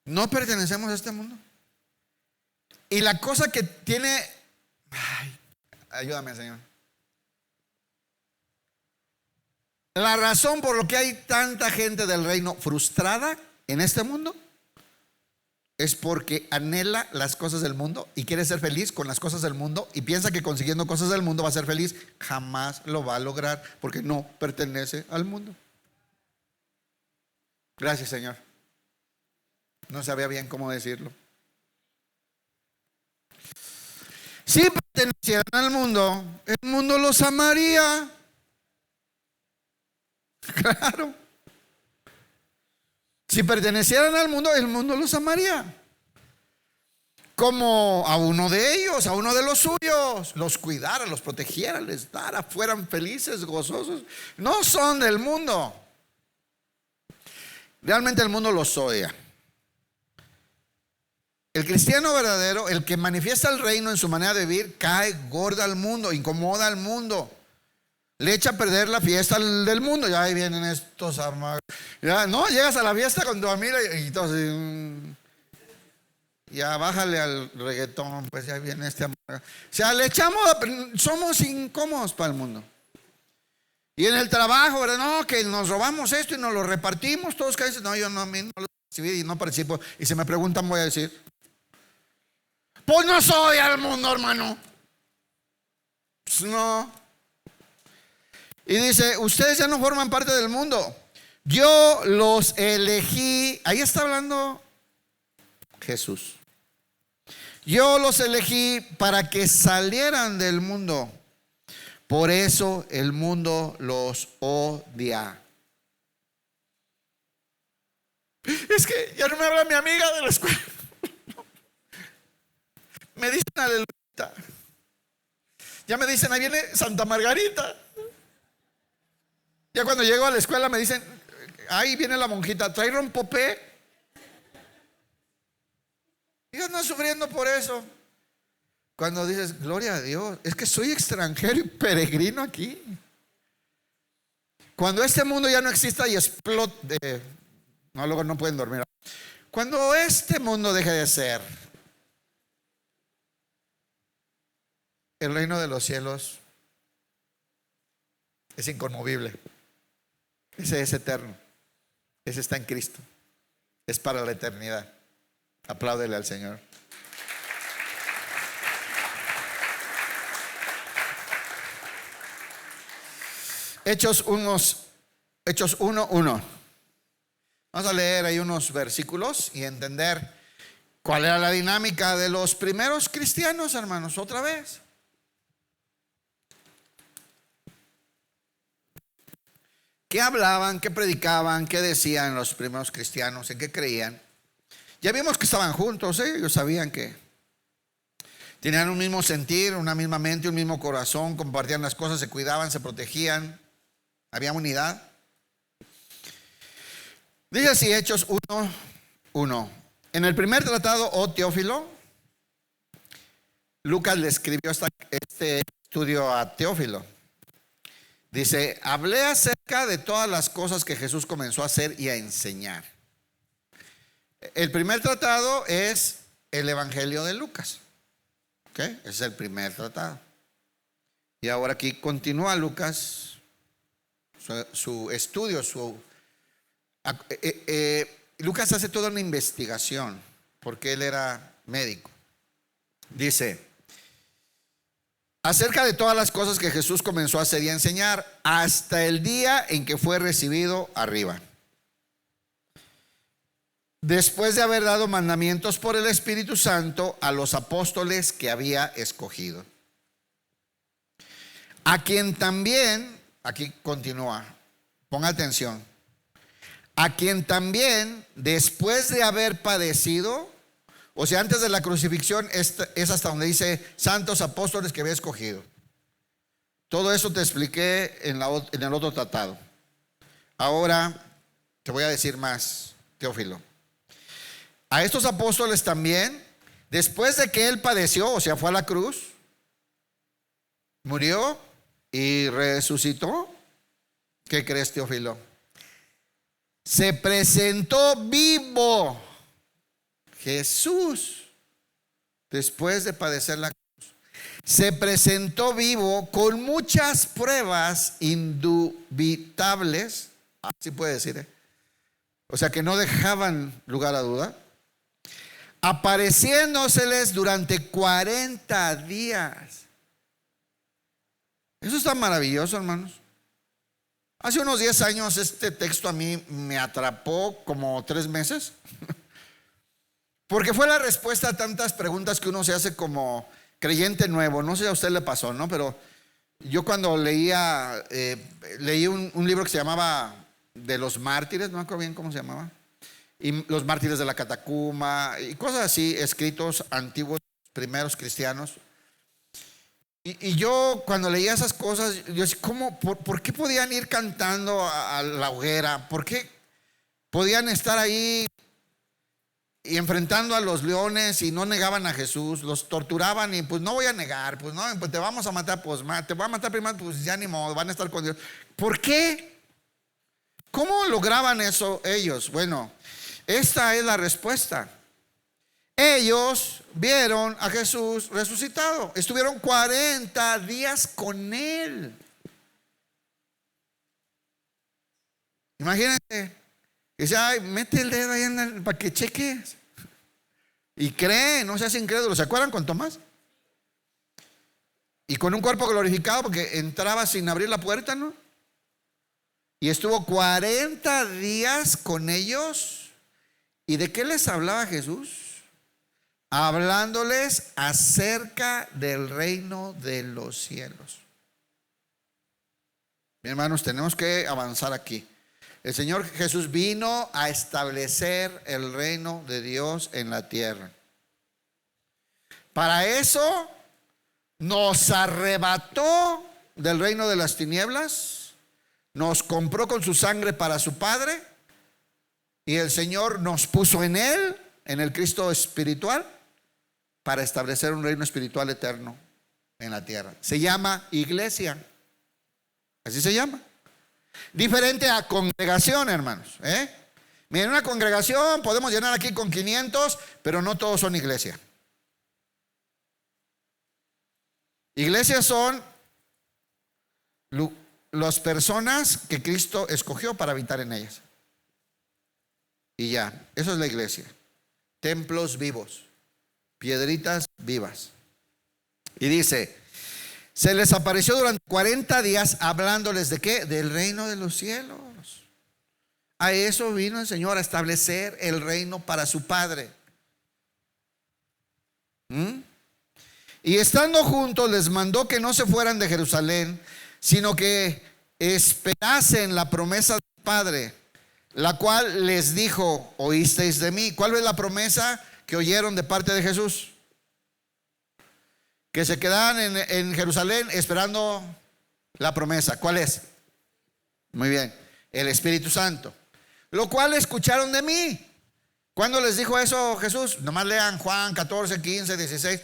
no pertenecemos a este mundo. Y la cosa que tiene, ayúdame, Señor. La razón por lo que hay tanta gente del reino frustrada en este mundo es porque anhela las cosas del mundo y quiere ser feliz con las cosas del mundo y piensa que consiguiendo cosas del mundo va a ser feliz. Jamás lo va a lograr porque no pertenece al mundo. Gracias, Señor. No sabía bien cómo decirlo. Si pertenecieran al mundo, el mundo los amaría. Claro. Si pertenecieran al mundo, el mundo los amaría. Como a uno de ellos, a uno de los suyos, los cuidara, los protegiera, les dara, fueran felices, gozosos. No son del mundo. Realmente el mundo los odia. El cristiano verdadero, el que manifiesta el reino en su manera de vivir, cae gorda al mundo, incomoda al mundo. Le echa a perder la fiesta del mundo. Ya ahí vienen estos amargos. Ya no, llegas a la fiesta con tu amiga y todo así, ya bájale al reggaetón, pues ya viene este amargo. O sea, le echamos, somos incómodos para el mundo. Y en el trabajo, ¿verdad? No, que nos robamos esto y nos lo repartimos. Todos que dicen, no, yo no, a mí no lo recibí y no participo. Y si me preguntan, voy a decir, pues no soy al mundo, hermano. Pues no. Y dice, ustedes ya no forman parte del mundo. Yo los elegí. Ahí está hablando Jesús. Yo los elegí para que salieran del mundo. Por eso el mundo los odia. Es que ya no me habla mi amiga de la escuela. Me dicen aleluya. Ya me dicen, ahí viene Santa Margarita. Ya cuando llego a la escuela me dicen, ahí viene la monjita, trae rompopé. Y yo no sufriendo por eso. Cuando dices, gloria a Dios, es que soy extranjero y peregrino aquí. Cuando este mundo ya no exista y explote, no, luego no pueden dormir. Cuando este mundo deje de ser, el reino de los cielos es inconmovible. Ese es eterno. Ese está en Cristo. Es para la eternidad. Apláudele al Señor. Hechos 1:1. Vamos a leer ahí unos versículos y entender cuál era la dinámica de los primeros cristianos, hermanos, otra vez. ¿Qué hablaban? ¿Qué predicaban? ¿Qué decían los primeros cristianos? ¿En qué creían? Ya vimos que estaban juntos, ¿eh? Ellos sabían que tenían un mismo sentir, una misma mente, un mismo corazón, compartían las cosas, se cuidaban, se protegían, había unidad. Dice así, Hechos 1:1. En el primer tratado, oh Teófilo, Lucas le escribió este estudio a Teófilo. Dice, hablé acerca de todas las cosas que Jesús comenzó a hacer y a enseñar. El primer tratado es el Evangelio de Lucas. ¿Ok? Es el primer tratado. Y ahora aquí continúa Lucas su estudio. Lucas hace toda una investigación porque él era médico. Dice, acerca de todas las cosas que Jesús comenzó a hacer y a enseñar hasta el día en que fue recibido arriba, después de haber dado mandamientos por el Espíritu Santo a los apóstoles que había escogido, a quien también, aquí continúa, Ponga atención. A quien también, después de haber padecido, o sea, antes de la crucifixión, es hasta donde dice santos apóstoles que había escogido. Todo eso te expliqué en el otro tratado. Ahora te voy a decir más, Teófilo. A estos apóstoles también, después de que él padeció, o sea, fue a la cruz, murió y resucitó. ¿Qué crees, Teófilo? Se presentó vivo Jesús después de padecer la cruz. Se presentó vivo con muchas pruebas indubitables. Así puede decir, ¿eh? O sea, que no dejaban lugar a duda. Apareciéndoseles durante 40 días. Eso está maravilloso, hermanos. Hace unos 10 años este texto a mí me atrapó como 3 meses. Porque fue la respuesta a tantas preguntas que uno se hace como creyente nuevo. No sé si a usted le pasó, ¿no? Pero yo cuando leí un libro que se llamaba De los mártires, no me acuerdo bien cómo se llamaba. Y los mártires de la Catacumba y cosas así, escritos antiguos, primeros cristianos. Y yo cuando leía esas cosas, yo decía, ¿por qué podían ir cantando a la hoguera? ¿Por qué podían estar ahí y enfrentando a los leones y no negaban a Jesús? Los torturaban y pues no voy a negar, pues no, pues te vamos a matar, pues te voy a matar primero, pues ya ni modo, van a estar con Dios. ¿Por qué? ¿Cómo lograban eso ellos? Bueno, esta es la respuesta. Ellos vieron a Jesús resucitado. Estuvieron 40 días con él. Imagínate. Dice, ay, mete el dedo ahí para que cheques. Y cree, no seas incrédulo. ¿Se acuerdan con Tomás? Y con un cuerpo glorificado porque entraba sin abrir la puerta, ¿no? Y estuvo 40 días con ellos. ¿Y de qué les hablaba Jesús? Hablándoles acerca del reino de los cielos. Mis hermanos, tenemos que avanzar aquí. El Señor Jesús vino a establecer el reino de Dios en la tierra. Para eso nos arrebató del reino de las tinieblas, nos compró con su sangre para su Padre, y el Señor nos puso en él, en el Cristo espiritual, para establecer un reino espiritual eterno en la tierra. Se llama iglesia. Así se llama. Diferente a congregación, hermanos. Miren, una congregación podemos llenar aquí con 500, pero no todos son iglesia. Iglesias son las personas que Cristo escogió para habitar en ellas. Y ya, eso es la iglesia. Templos vivos, piedritas vivas. Y dice, se les apareció durante 40 días hablándoles ¿de qué? Del reino de los cielos. A eso vino el Señor, a establecer el reino para su Padre. Y estando juntos les mandó que no se fueran de Jerusalén, sino que esperasen la promesa del Padre, la cual les dijo, oísteis de mí. ¿Cuál es la promesa que oyeron de parte de Jesús? Que se quedaban en Jerusalén esperando la promesa. ¿Cuál es? Muy bien, el Espíritu Santo, lo cual escucharon de mí. ¿Cuándo les dijo eso Jesús? Nomás lean Juan 14, 15, 16.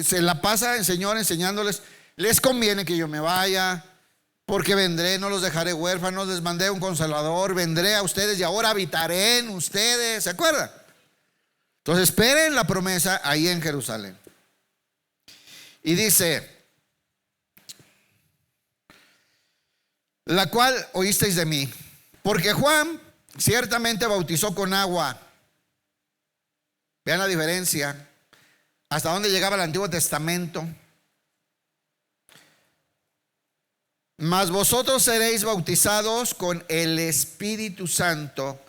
Se la pasa el Señor enseñándoles, les conviene que yo me vaya, porque vendré, no los dejaré huérfanos, les mandé un consolador, vendré a ustedes y ahora habitaré en ustedes. ¿Se acuerdan? Entonces esperen la promesa ahí en Jerusalén. Y dice, la cual oísteis de mí, porque Juan ciertamente bautizó con agua. Vean la diferencia, hasta dónde llegaba el Antiguo Testamento. Mas vosotros seréis bautizados con el Espíritu Santo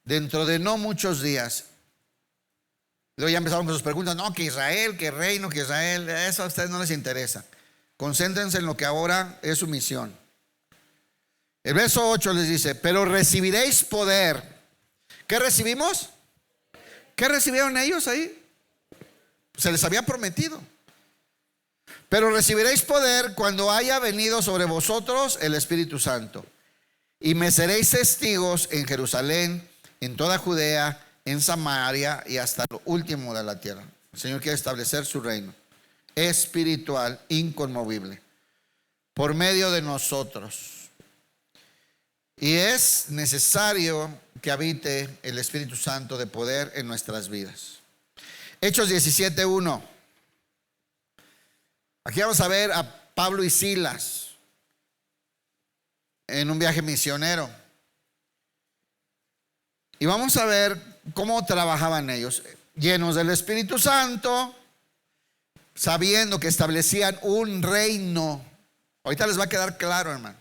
dentro de no muchos días. Luego ya empezaron con sus preguntas. No, que Israel, que reino, que Israel. Eso a ustedes no les interesa. Concéntrense en lo que ahora es su misión. El verso 8 les dice: pero recibiréis poder. ¿Qué recibimos? ¿Qué recibieron ellos ahí? Se les había prometido. Pero recibiréis poder cuando haya venido sobre vosotros el Espíritu Santo. Y me seréis testigos en Jerusalén, en toda Judea, en Samaria y hasta lo último de la tierra. El Señor quiere establecer su reino espiritual, inconmovible, por medio de nosotros. Y es necesario que habite el Espíritu Santo de poder en nuestras vidas. Hechos 17:1. Aquí vamos a ver a Pablo y Silas en un viaje misionero. Y vamos a ver cómo trabajaban ellos, llenos del Espíritu Santo, sabiendo que establecían un reino. Ahorita les va a quedar claro, hermano.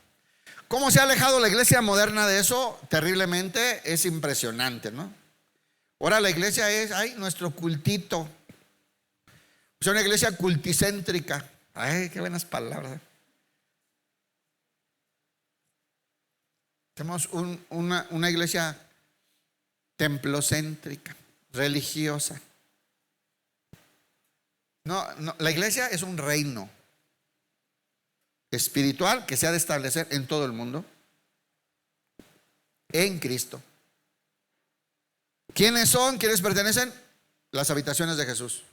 ¿Cómo se ha alejado la iglesia moderna de eso? Terriblemente, es impresionante, ¿no? Ahora la iglesia es, nuestro cultito. Es una iglesia culticéntrica. Ay, qué buenas palabras. Tenemos una iglesia templocéntrica, religiosa. No, la iglesia es un reino espiritual que se ha de establecer en todo el mundo, en Cristo. ¿Quiénes son? ¿Quiénes pertenecen? Las habitaciones de Jesús.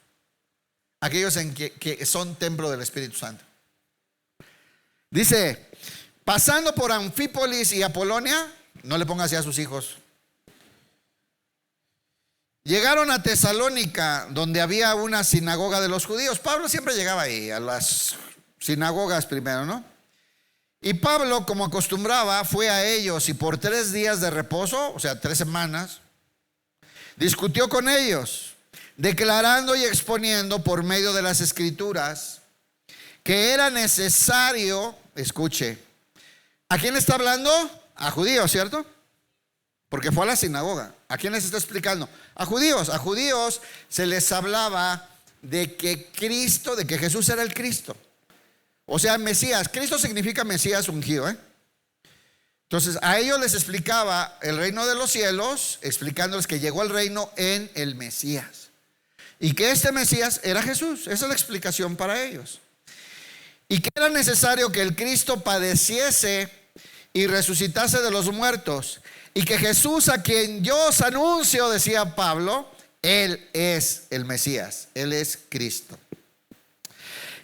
Aquellos en que son templo del Espíritu Santo. Dice: pasando por Anfípolis y Apolonia, no le ponga así a sus hijos, llegaron a Tesalónica, donde había una sinagoga de los judíos. Pablo siempre llegaba ahí, a las sinagogas primero, ¿no? Y Pablo, como acostumbraba, fue a ellos y por 3 días de reposo, o sea, 3 semanas, discutió con ellos, declarando y exponiendo por medio de las Escrituras que era necesario, escuche, ¿a quién está hablando? A judíos, ¿cierto? Porque fue a la sinagoga. ¿A quién les está explicando? A judíos. A judíos se les hablaba de que Cristo, de que Jesús era el Cristo. O sea, Mesías. Cristo significa Mesías ungido, ¿eh? Entonces a ellos les explicaba el reino de los cielos, explicándoles que llegó el reino en el Mesías. Y que este Mesías era Jesús. Esa es la explicación para ellos. Y que era necesario que el Cristo padeciese y resucitase de los muertos. Y que Jesús, a quien yo os anuncio, decía Pablo, Él es el Mesías, Él es Cristo.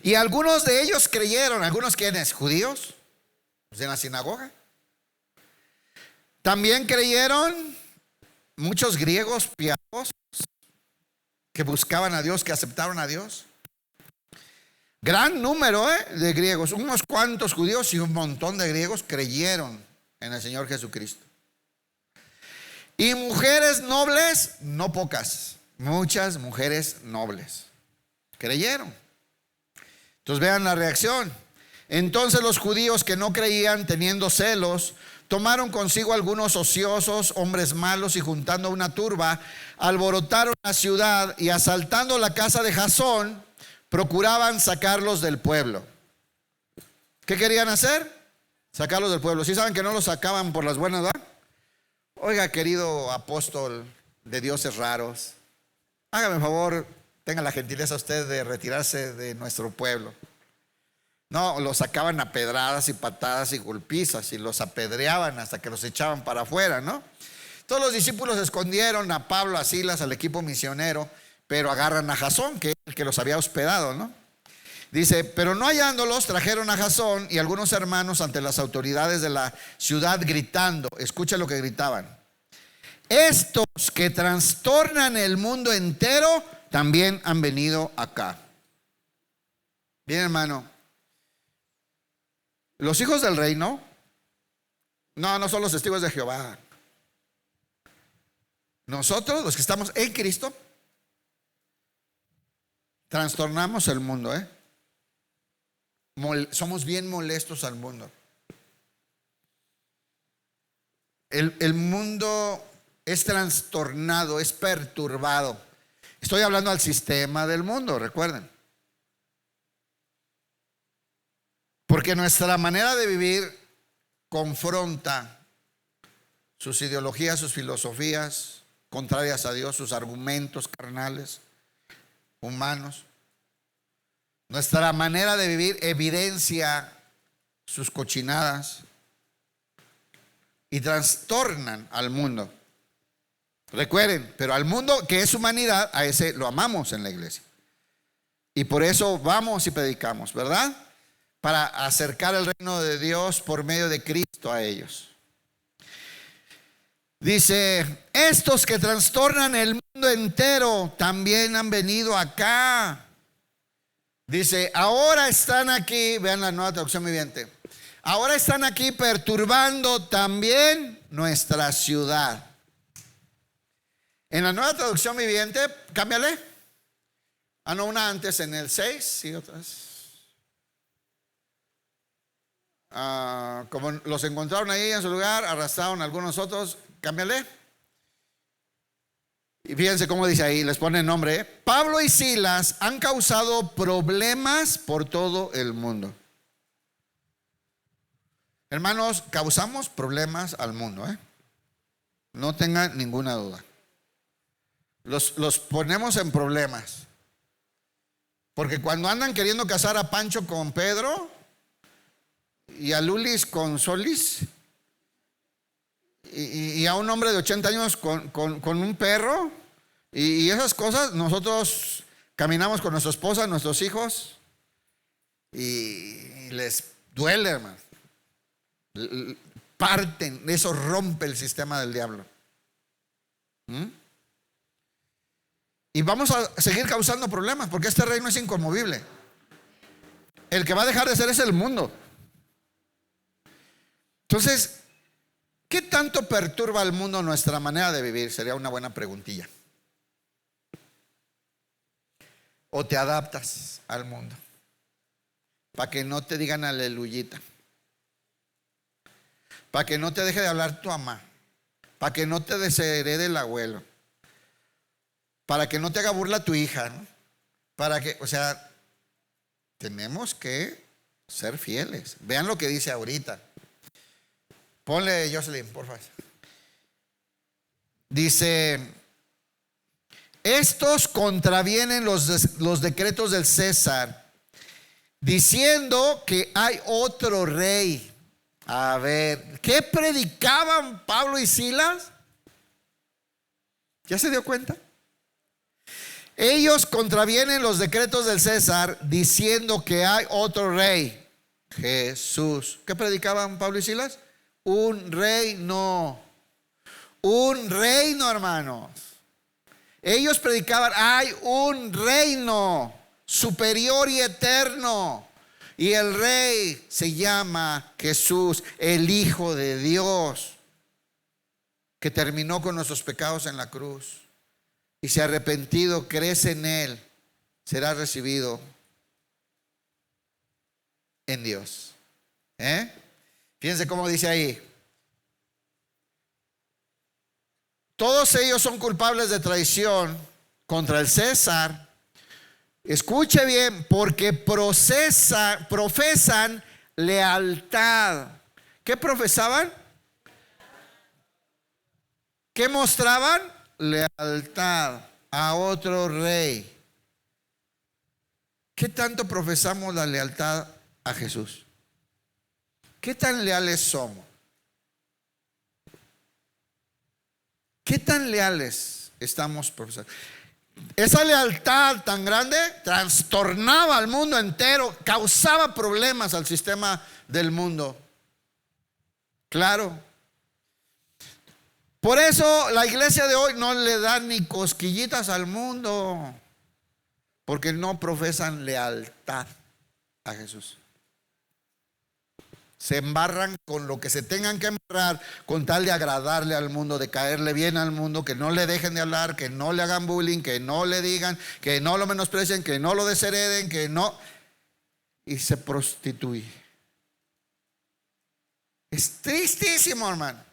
Y algunos de ellos creyeron. ¿Algunos quiénes? Judíos, pues en la sinagoga. También creyeron muchos griegos piadosos que buscaban a Dios, que aceptaron a Dios. Gran número de griegos, unos cuantos judíos y un montón de griegos creyeron en el Señor Jesucristo. Y mujeres nobles, no pocas, muchas mujeres nobles creyeron. Entonces vean la reacción. Entonces los judíos que no creían, teniendo celos, tomaron consigo algunos ociosos, hombres malos, y juntando una turba, alborotaron la ciudad y asaltando la casa de Jasón, procuraban sacarlos del pueblo. ¿Qué querían hacer? Sacarlos del pueblo. ¿Sí saben que no los sacaban por las buenas, ¿verdad? Oiga, querido apóstol de dioses raros, hágame el favor, tenga la gentileza usted de retirarse de nuestro pueblo. No, los sacaban a pedradas y patadas y golpizas y los apedreaban hasta que los echaban para afuera, ¿no? Todos los discípulos escondieron a Pablo, a Silas, al equipo misionero, pero agarran a Jasón, que es el que los había hospedado, ¿no? Dice: pero no hallándolos, trajeron a Jasón y algunos hermanos ante las autoridades de la ciudad, gritando. Escucha lo que gritaban: estos que trastornan el mundo entero también han venido acá. Bien, hermano, los hijos del reino no son los testigos de Jehová. Nosotros, los que estamos en Cristo, trastornamos el mundo, somos bien molestos al mundo. El mundo es trastornado, es perturbado. Estoy hablando al sistema del mundo, recuerden. Porque nuestra manera de vivir confronta sus ideologías, sus filosofías contrarias a Dios, sus argumentos carnales, humanos. Nuestra manera de vivir evidencia sus cochinadas y trastornan al mundo. Recuerden, pero al mundo que es humanidad, a ese lo amamos en la iglesia. Y por eso vamos y predicamos, ¿verdad? Para acercar el reino de Dios por medio de Cristo a ellos. Dice, estos que trastornan el mundo entero también han venido acá. Dice, ahora están aquí, vean la Nueva Traducción Viviente. Ahora están aquí perturbando también nuestra ciudad. En la Nueva Traducción Viviente, cámbiale. No, una antes en el 6, sí, otras. Como los encontraron ahí en su lugar, arrastraron a algunos otros, cámbiale. Y fíjense cómo dice ahí, les pone nombre. Pablo y Silas han causado problemas por todo el mundo. Hermanos, causamos problemas al mundo, no tengan ninguna duda. Los ponemos en problemas. Porque cuando andan queriendo casar a Pancho con Pedro y a Lulis con Solis y a un hombre de 80 años con un perro y esas cosas, nosotros caminamos con nuestra esposa, nuestros hijos y les duele, hermano. Parten, eso rompe el sistema del diablo. Y vamos a seguir causando problemas porque este reino es inconmovible. El que va a dejar de ser es el mundo. Entonces, ¿qué tanto perturba al mundo nuestra manera de vivir? Sería una buena preguntilla. ¿O te adaptas al mundo? Para que no te digan aleluyita. Para que no te deje de hablar tu mamá. Para que no te desherede el abuelo. Para que no te haga burla tu hija, ¿no? Para que, o sea, tenemos que ser fieles. Vean lo que dice ahorita. Ponle, Jocelyn, por favor. Dice, estos contravienen los decretos del César, diciendo que hay otro rey. A ver, ¿qué predicaban Pablo y Silas? ¿Ya se dio cuenta? Ellos contravienen los decretos del César diciendo que hay otro rey, Jesús. ¿Qué predicaban Pablo y Silas? Un reino, hermanos. Ellos predicaban, hay un reino superior y eterno. Y el rey se llama Jesús, el Hijo de Dios, que terminó con nuestros pecados en la cruz. Y si arrepentido crece en Él, será recibido en Dios. Fíjense cómo dice ahí. Todos ellos son culpables de traición contra el César. Escuche bien, porque profesan lealtad. ¿Qué profesaban? ¿Qué mostraban? Lealtad a otro rey. ¿Qué tanto profesamos la lealtad a Jesús? ¿Qué tan leales somos? ¿Qué tan leales estamos profesando? Esa lealtad tan grande trastornaba al mundo entero, causaba problemas al sistema del mundo. Claro. Por eso la iglesia de hoy no le da ni cosquillitas al mundo, porque no profesan lealtad a Jesús. Se embarran con lo que se tengan que embarrar con tal de agradarle al mundo, de caerle bien al mundo, que no le dejen de hablar, que no le hagan bullying, que no le digan, que no lo menosprecien, que no lo deshereden, que no. Y se prostituye. Es tristísimo, hermano.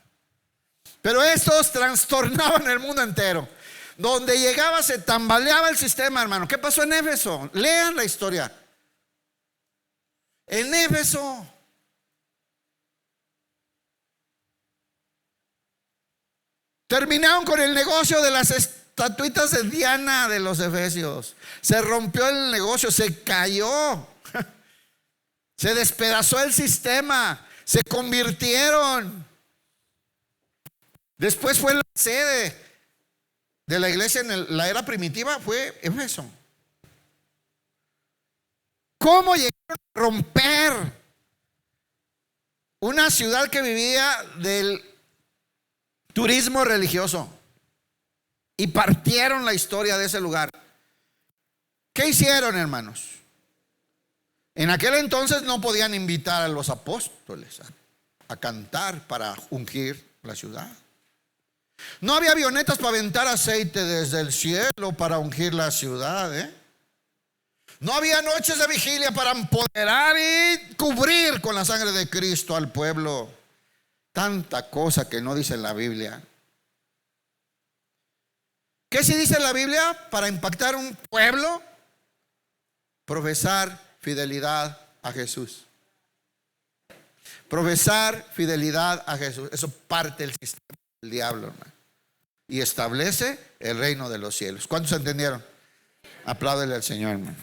Pero estos trastornaban el mundo entero. Donde llegaba se tambaleaba el sistema, hermano. ¿Qué pasó en Éfeso? Lean la historia. En Éfeso Terminaron con el negocio de las estatuitas de Diana de los efesios. Se rompió el negocio, se cayó, se despedazó el sistema, se convirtieron. Después fue la sede de la iglesia en la era primitiva, fue Éfeso. ¿Cómo llegaron a romper una ciudad que vivía del turismo religioso y partieron la historia de ese lugar? ¿Qué hicieron, hermanos? En aquel entonces no podían invitar a los apóstoles a cantar para ungir la ciudad. No había avionetas para aventar aceite desde el cielo para ungir la ciudad, No había noches de vigilia para empoderar y cubrir con la sangre de Cristo al pueblo. Tanta cosa que no dice la Biblia. ¿Qué sí dice la Biblia para impactar un pueblo? Profesar fidelidad a Jesús. Profesar fidelidad a Jesús. Eso parte del sistema del diablo, hermano, y establece el reino de los cielos. ¿Cuántos entendieron? Apláudele al Señor, hermano.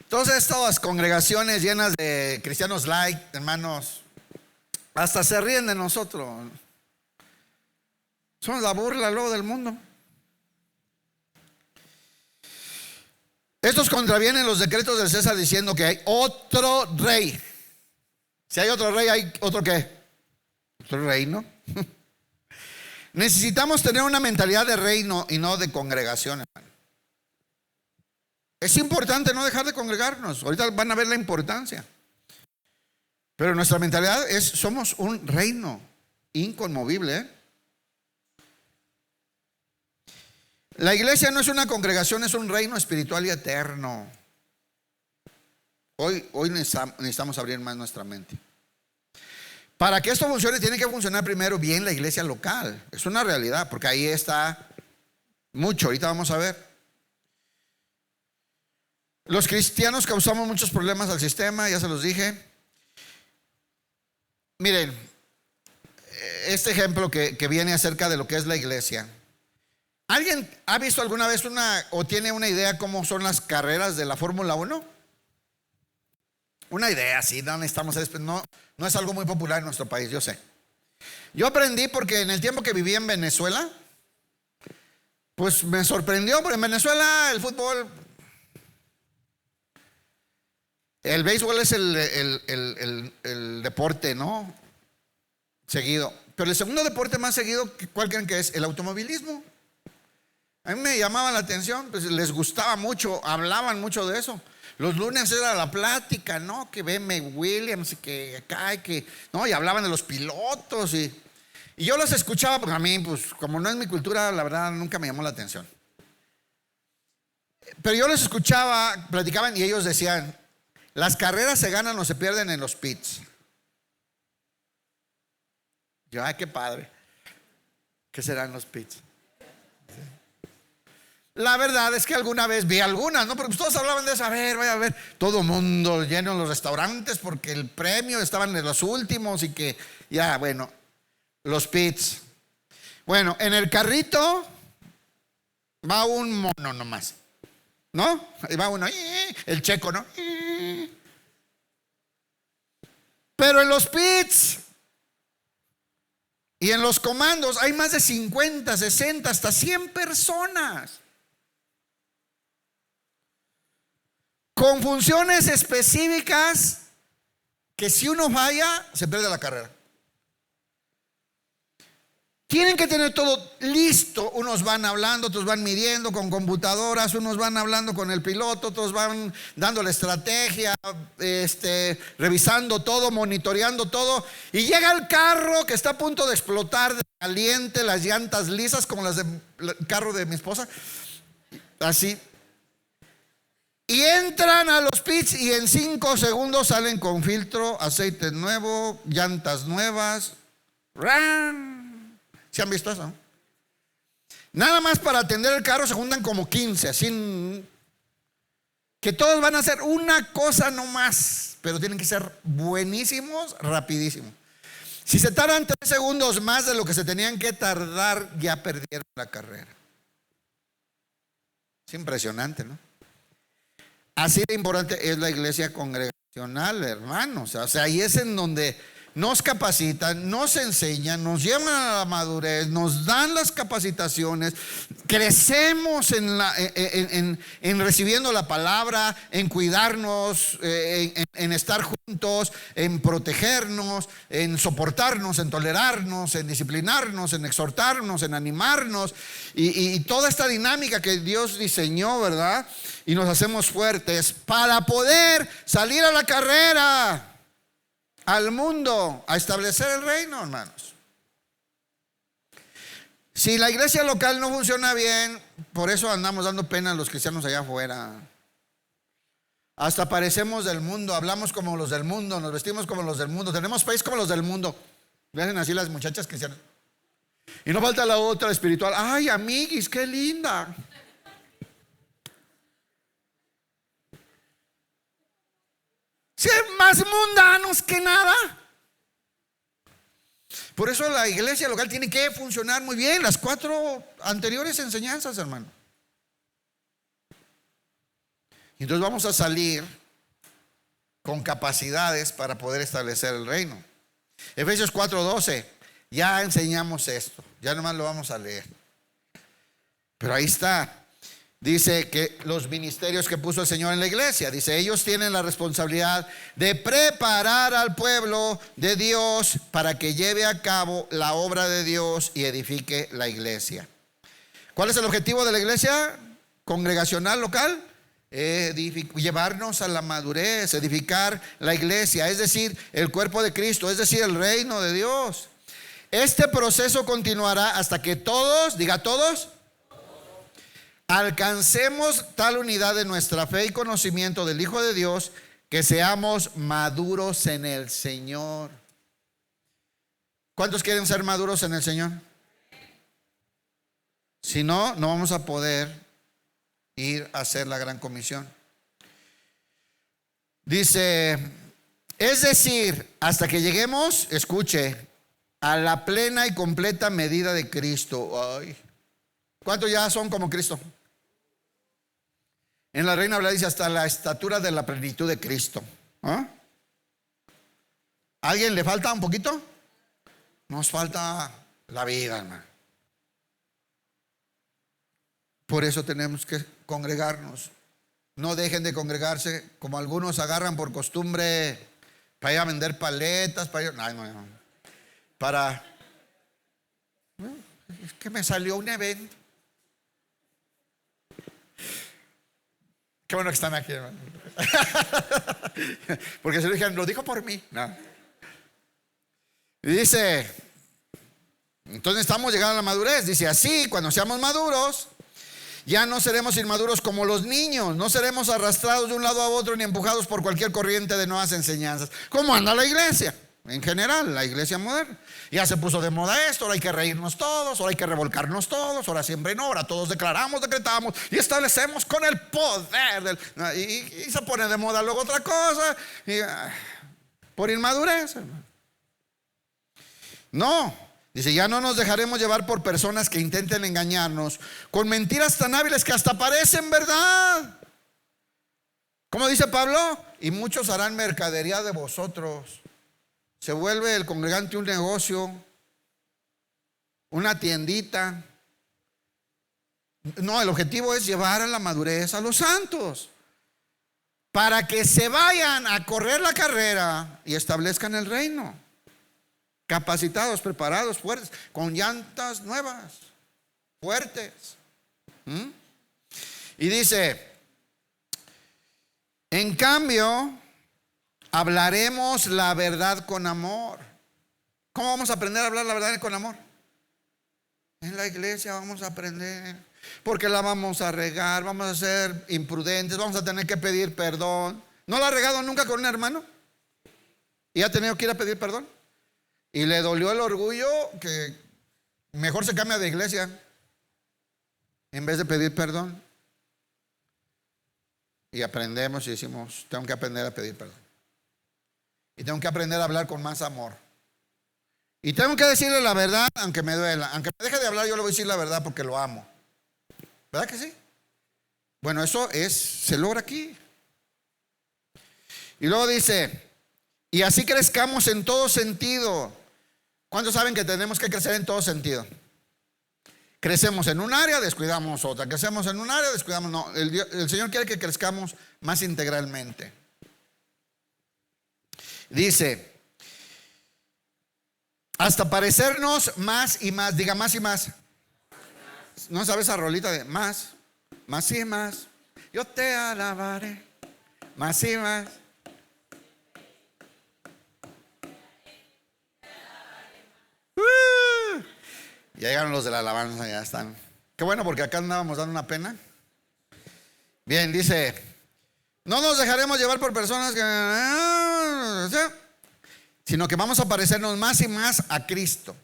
Todas estas congregaciones llenas de cristianos light, hermanos, hasta se ríen de nosotros. Somos la burla luego del mundo. Estos contravienen los decretos del César diciendo que hay otro rey. Si hay otro rey, ¿hay otro qué? Otro reino. Necesitamos tener una mentalidad de reino y no de congregación, hermano. Es importante no dejar de congregarnos. Ahorita van a ver la importancia. Pero nuestra mentalidad es: somos un reino inconmovible. La iglesia no es una congregación, es un reino espiritual y eterno. Hoy necesitamos abrir más nuestra mente. Para que esto funcione, tiene que funcionar primero bien la iglesia local. Es una realidad, porque ahí está mucho. Ahorita vamos a ver. Los cristianos causamos muchos problemas al sistema, ya se los dije. Miren, este ejemplo que viene acerca de lo que es la iglesia. ¿Alguien ha visto alguna vez o tiene una idea cómo son las carreras de la Fórmula 1? Una idea, sí, no es algo muy popular en nuestro país, yo sé. Yo aprendí porque en el tiempo que viví en Venezuela, pues me sorprendió, porque en Venezuela el fútbol, el béisbol es el deporte, ¿no? Seguido. Pero el segundo deporte más seguido, ¿cuál creen que es? El automovilismo. A mí me llamaba la atención, pues les gustaba mucho, hablaban mucho de eso. Los lunes era la plática, ¿no? Que BMW Williams y que acá y que, ¿no? Y hablaban de los pilotos y yo los escuchaba, porque a mí, pues como no es mi cultura, la verdad nunca me llamó la atención. Pero yo los escuchaba, platicaban y ellos decían: las carreras se ganan o se pierden en los pits. Yo, ay, qué padre. ¿Qué serán los pits? La verdad es que alguna vez vi algunas, ¿no? Porque todos hablaban de eso. Vaya a ver, todo mundo lleno en los restaurantes porque el premio estaban en los últimos y que ya, bueno, los pits. Bueno, en el carrito va un mono nomás, ¿no? Ahí va uno, el checo, ¿no? Pero en los pits y en los comandos hay más de 50, 60, hasta 100 personas. Con funciones específicas que si uno falla, se pierde la carrera. Tienen que tener todo listo. Unos van hablando, otros van midiendo con computadoras, unos van hablando con el piloto, otros van dando la estrategia, revisando todo, monitoreando todo. Y llega el carro que está a punto de explotar de caliente, las llantas lisas como las del carro de mi esposa, así. Y entran a los pits y en 5 segundos salen con filtro, aceite nuevo, llantas nuevas. ¡Ran! ¿Se han visto eso? Nada más para atender el carro se juntan como 15, así que todos van a hacer una cosa nomás. pero tienen que ser buenísimos, rapidísimos. Si se tardan 3 segundos más de lo que se tenían que tardar, ya perdieron la carrera. Es impresionante, ¿no? Así de importante es la iglesia congregacional, hermanos. O sea, ahí es en donde nos capacitan, nos enseñan, nos llevan a la madurez, nos dan las capacitaciones, crecemos en recibiendo la palabra, en cuidarnos, en estar juntos, en protegernos, en soportarnos, en tolerarnos, en disciplinarnos, en exhortarnos, en animarnos, y toda esta dinámica que Dios diseñó, ¿verdad? Y nos hacemos fuertes para poder salir a la carrera, al mundo, a establecer el reino, hermanos. Si la iglesia local no funciona bien, por eso andamos dando pena a los cristianos allá afuera. Hasta parecemos del mundo, hablamos como los del mundo, nos vestimos como los del mundo, tenemos país como los del mundo. Ven así las muchachas cristianas. Y no falta la otra espiritual. Ay, amiguis, qué linda. Ser más mundanos que nada. Por eso la iglesia local tiene que funcionar muy bien. Las 4 anteriores enseñanzas, hermano. Y entonces vamos a salir con capacidades para poder establecer el reino. Efesios 4:12. Ya enseñamos esto. Ya nomás lo vamos a leer. Pero ahí está. Dice que los ministerios que puso el Señor en la iglesia, dice, ellos tienen la responsabilidad de preparar al pueblo de Dios para que lleve a cabo la obra de Dios y edifique la iglesia. ¿Cuál es el objetivo de la iglesia congregacional local? Llevarnos a la madurez, edificar la iglesia, es decir, el cuerpo de Cristo, es decir, el reino de Dios. Este proceso continuará hasta que todos, diga todos, alcancemos tal unidad de nuestra fe y conocimiento del Hijo de Dios, que seamos maduros en el Señor. ¿Cuántos quieren ser maduros en el Señor? Si no, no vamos a poder ir a hacer la gran comisión. Dice, es decir, hasta que lleguemos, escuche, a la plena y completa medida de Cristo. Ay, ¿cuántos ya son como Cristo? En la Reina Valera dice hasta la estatura de la plenitud de Cristo. ¿Ah? ¿Alguien le falta un poquito? Nos falta la vida, hermano. Por eso tenemos que congregarnos. No dejen de congregarse como algunos agarran por costumbre para ir a vender paletas, para ir, no. Es que me salió un evento. Qué bueno que están aquí, hermano. Porque se lo dijeron, lo dijo por mí. No. Y dice, entonces estamos llegando a la madurez. Dice, así, cuando seamos maduros, ya no seremos inmaduros como los niños. No seremos arrastrados de un lado a otro ni empujados por cualquier corriente de nuevas enseñanzas. ¿Cómo anda la iglesia? En general, la iglesia moderna. Ya se puso de moda esto, ahora hay que reírnos todos, ahora hay que revolcarnos todos, ahora siempre no, ahora todos declaramos, decretamos y establecemos con el poder y se pone de moda luego otra cosa por inmadurez, hermano. No, dice, ya no nos dejaremos llevar por personas que intenten engañarnos con mentiras tan hábiles que hasta parecen verdad. ¿Cómo dice Pablo? Y muchos harán mercadería de vosotros. Se vuelve el congregante un negocio, una tiendita. No, el objetivo es llevar a la madurez a los santos para que se vayan a correr la carrera y establezcan el reino. Capacitados, preparados, fuertes, con llantas nuevas, fuertes. Y dice, en cambio, hablaremos la verdad con amor. ¿Cómo vamos a aprender a hablar la verdad con amor? En la iglesia vamos a aprender, porque la vamos a regar, vamos a ser imprudentes, vamos a tener que pedir perdón. ¿No la ha regado nunca con un hermano? ¿Y ha tenido que ir a pedir perdón? Y le dolió el orgullo que mejor se cambia de iglesia en vez de pedir perdón. Y aprendemos y decimos, tengo que aprender a pedir perdón. y tengo que aprender a hablar con más amor. Y tengo que decirle la verdad, aunque me duela. Aunque me deje de hablar, yo le voy a decir la verdad porque lo amo. ¿Verdad que sí? Bueno, eso se logra aquí. Y luego dice, y así crezcamos en todo sentido. ¿Cuántos saben que tenemos que crecer en todo sentido? Crecemos en un área, descuidamos otra. Crecemos en un área, descuidamos. No, el Señor quiere que crezcamos más integralmente. Dice, hasta parecernos más y más. Diga más y más. ¿No sabes esa rolita de más y más? Yo te alabaré, más y más. Ya llegaron los de la alabanza, ya están. Qué bueno, porque acá andábamos dando una pena. Bien, dice, no nos dejaremos llevar por personas que, sino que vamos a parecernos más y más a Cristo,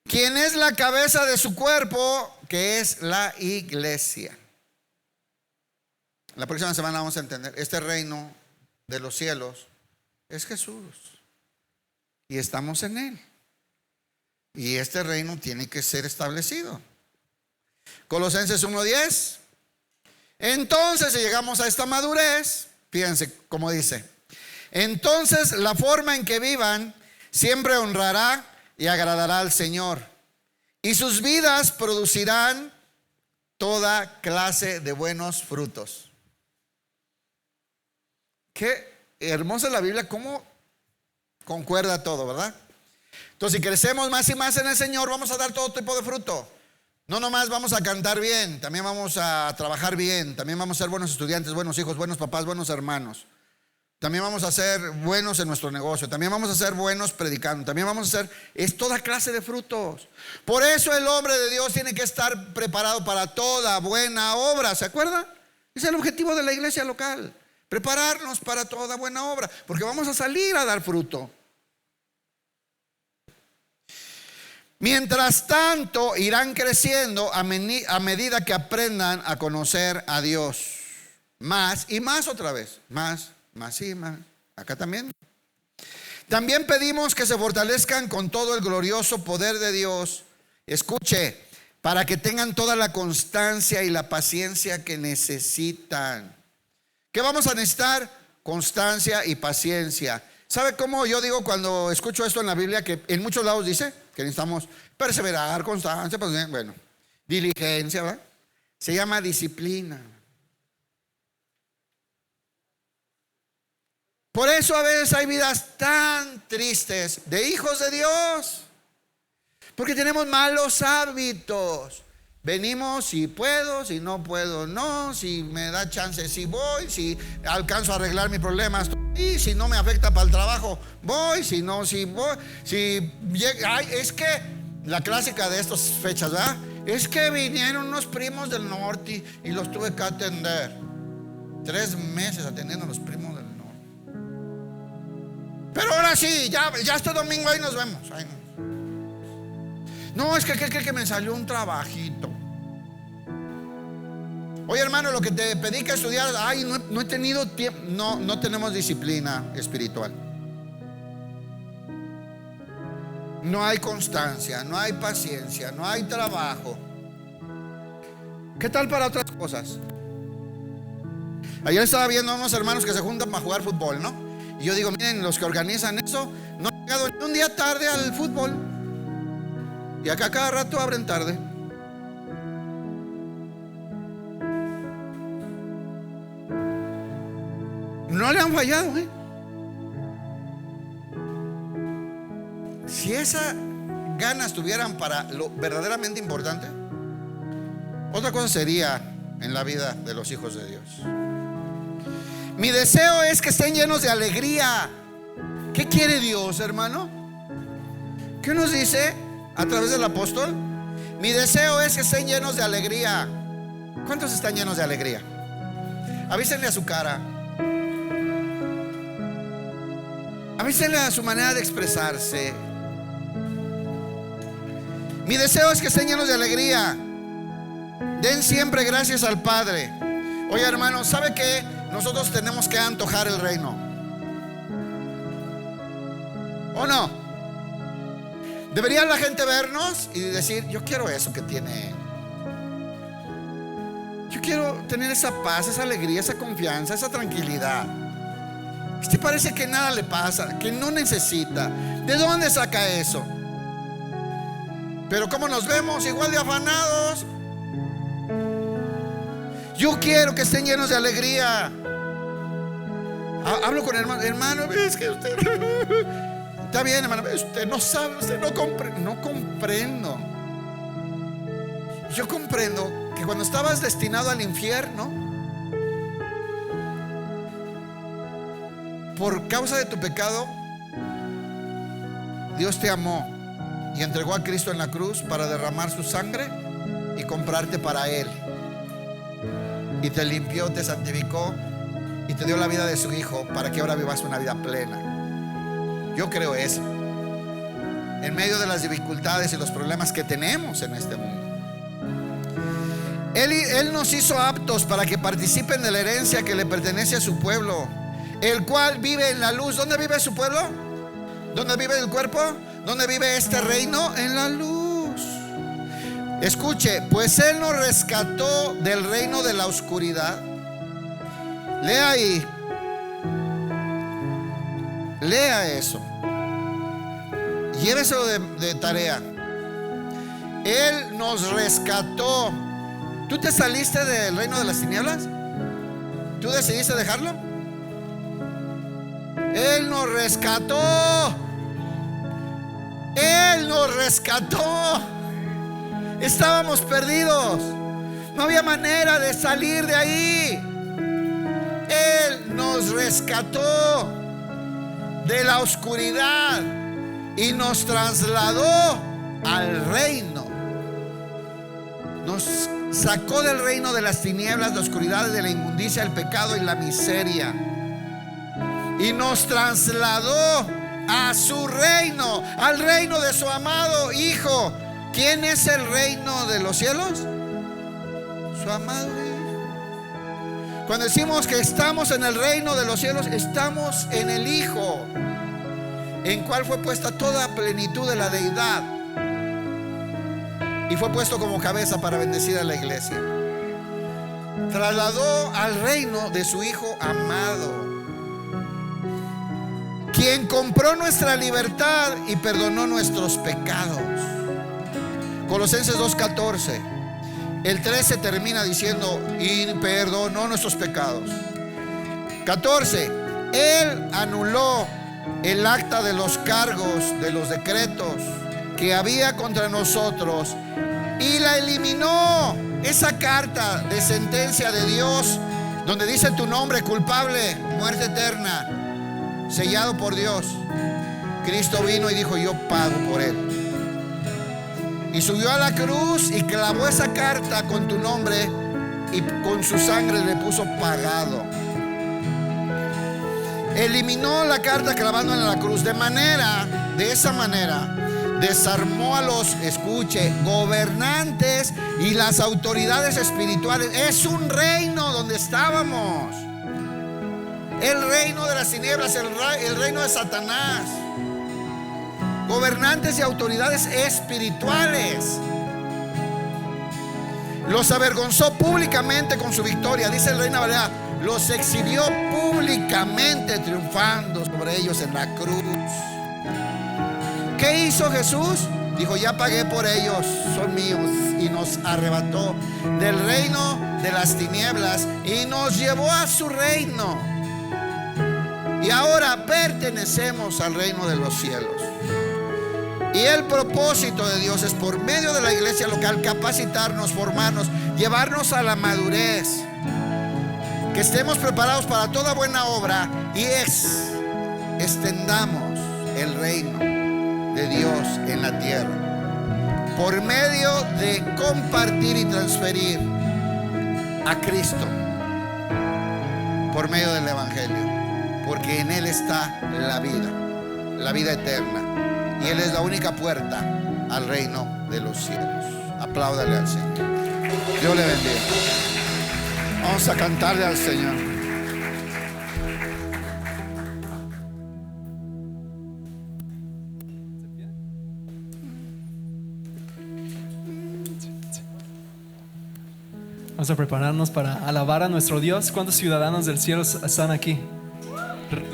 quien es la cabeza de su cuerpo, que es la iglesia. La próxima semana vamos a entender, este reino de los cielos es Jesús y estamos en él. Y este reino tiene que ser establecido. Colosenses 1:10. Entonces, si llegamos a esta madurez, fíjense cómo dice, entonces la forma en que vivan siempre honrará y agradará al Señor, y sus vidas producirán toda clase de buenos frutos. Qué hermosa es la Biblia, cómo concuerda todo, ¿verdad? Entonces, si crecemos más y más en el Señor, vamos a dar todo tipo de fruto. No nomás vamos a cantar bien, también vamos a trabajar bien, también vamos a ser buenos estudiantes, buenos hijos, buenos papás, buenos hermanos. También vamos a ser buenos en nuestro negocio, también vamos a ser buenos predicando, también vamos a es toda clase de frutos. Por eso el hombre de Dios tiene que estar preparado para toda buena obra, ¿se acuerdan? Es el objetivo de la iglesia local, prepararnos para toda buena obra, porque vamos a salir a dar fruto. Mientras tanto, irán creciendo a medida que aprendan a conocer a Dios. Más y más otra vez. Más y más. Acá también. También pedimos que se fortalezcan con todo el glorioso poder de Dios. Escuche, para que tengan toda la constancia y la paciencia que necesitan. ¿Qué vamos a necesitar? Constancia y paciencia. ¿Sabe cómo yo digo cuando escucho esto en la Biblia? Que en muchos lados dice que necesitamos perseverar, constancia, bueno, diligencia, ¿verdad? Se llama disciplina. Por eso a veces hay vidas tan tristes de hijos de Dios, porque tenemos malos hábitos. Venimos si puedo, si no puedo no, si me da chance si voy, si alcanzo a arreglar mis problemas y si no me afecta para el trabajo voy, si no si voy, si es que la clásica de estas fechas, ¿verdad? Es que vinieron unos primos del norte y los tuve que atender. 3 meses atendiendo a los primos del norte. Pero ahora sí, ya este domingo ahí nos vemos. No, es que me salió un trabajito. Oye, hermano, lo que te pedí que estudiaras, no he tenido tiempo. No tenemos disciplina espiritual. No hay constancia, no hay paciencia, no hay trabajo. ¿Qué tal para otras cosas? Ayer estaba viendo a unos hermanos que se juntan para jugar fútbol, ¿no? Y yo digo, miren, los que organizan eso no han llegado ni un día tarde al fútbol. Y acá cada rato abren tarde. No le han fallado, ¿eh? Si esas ganas tuvieran para lo verdaderamente importante, otra cosa sería en la vida de los hijos de Dios. Mi deseo es que estén llenos de alegría. ¿Qué quiere Dios, hermano? ¿Qué nos dice a través del apóstol? Mi deseo es que estén llenos de alegría. ¿Cuántos están llenos de alegría? Avísenle a su cara. Avísenle a su manera de expresarse. Mi deseo es que estén llenos de alegría. Den siempre gracias al Padre. Oye, hermano, ¿sabe qué? Nosotros tenemos que antojar el reino. ¿O no? Debería la gente vernos y decir: yo quiero eso que tiene él. Yo quiero tener esa paz, esa alegría, esa confianza, esa tranquilidad. Este parece que nada le pasa, que no necesita. ¿De dónde saca eso? Pero como nos vemos igual de afanados. Yo quiero que estén llenos de alegría. Hablo con el hermano: hermano, es que usted está bien, hermano, usted no sabe, usted no comprende. No comprendo. Yo comprendo que cuando estabas destinado al infierno, por causa de tu pecado, Dios te amó y entregó a Cristo en la cruz para derramar su sangre y comprarte para Él. Y te limpió, te santificó y te dio la vida de su Hijo para que ahora vivas una vida plena. Yo creo eso. En medio de las dificultades y los problemas que tenemos en este mundo, Él nos hizo aptos para que participen de la herencia que le pertenece a su pueblo, el cual vive en la luz. ¿Dónde vive su pueblo? ¿Dónde vive el cuerpo? ¿Dónde vive este reino? En la luz. Escuche, pues Él nos rescató del reino de la oscuridad. Lea ahí. Lea eso. Lléveselo de tarea. Él nos rescató. ¿Tú te saliste del reino de las tinieblas? ¿Tú decidiste dejarlo? Él nos rescató. Él nos rescató. Estábamos perdidos. No había manera de salir de ahí. Él nos rescató de la oscuridad y nos trasladó al reino. Nos sacó del reino de las tinieblas, de la oscuridad, de la inmundicia, el pecado y la miseria, y nos trasladó a su reino, al reino de su amado Hijo. ¿Quién es el reino de los cielos? Su amado Hijo. Cuando decimos que estamos en el reino de los cielos, estamos en el Hijo, en cual fue puesta toda plenitud de la deidad, y fue puesto como cabeza para bendecir a la iglesia. Trasladó al reino de su Hijo amado, quien compró nuestra libertad y perdonó nuestros pecados. Colosenses 2:14. El 13 termina diciendo: y perdonó nuestros pecados. 14. Él anuló el acta de los cargos, de los decretos que había contra nosotros, y la eliminó. Esa carta de sentencia de Dios, donde dice tu nombre: culpable, muerte eterna, sellado por Dios. Cristo vino y dijo: yo pago por él. Y subió a la cruz y clavó esa carta con tu nombre, y con su sangre le puso pagado. Eliminó la carta clavándola en la cruz. De esa manera desarmó a los, escuche, gobernantes y las autoridades espirituales. Es un reino donde estábamos. El reino de las tinieblas, el reino de Satanás. Gobernantes y autoridades espirituales. Los avergonzó públicamente con su victoria. Dice el Reina Valera: los exhibió públicamente, triunfando sobre ellos en la cruz. ¿Qué hizo Jesús? Dijo: ya pagué por ellos, son míos. Y nos arrebató del reino de las tinieblas y nos llevó a su reino. Y ahora pertenecemos al reino de los cielos. Y el propósito de Dios es, por medio de la iglesia local, capacitarnos, formarnos, llevarnos a la madurez, que estemos preparados para toda buena obra y extendamos el reino de Dios en la tierra, por medio de compartir y transferir a Cristo por medio del Evangelio, porque en Él está la vida eterna. Y Él es la única puerta al reino de los cielos. Apláudale al Señor. Dios le bendiga. Vamos a cantarle al Señor. Vamos a prepararnos para alabar a nuestro Dios. ¿Cuántos ciudadanos del cielo están aquí?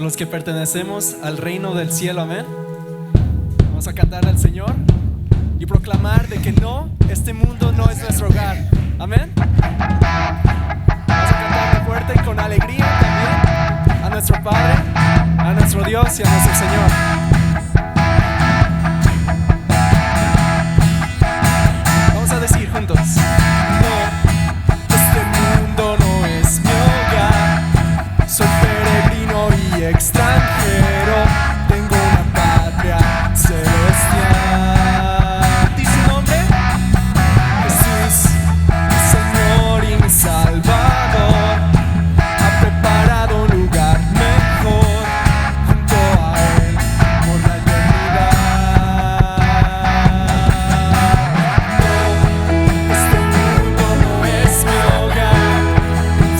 Los que pertenecemos al reino del cielo, amén. Vamos a cantar al Señor y proclamar de que no, este mundo no es nuestro hogar, amén. Vamos a cantar fuerte y con alegría también a nuestro Padre, a nuestro Dios y a nuestro Señor. Vamos a decir juntos: no es mi hogar, soy peregrino y extranjero, tengo una patria celestial. ¿Dice su nombre? Jesús, mi Señor y mi Salvador, ha preparado un lugar mejor junto a Él por la eternidad. No, este mundo no es mi hogar,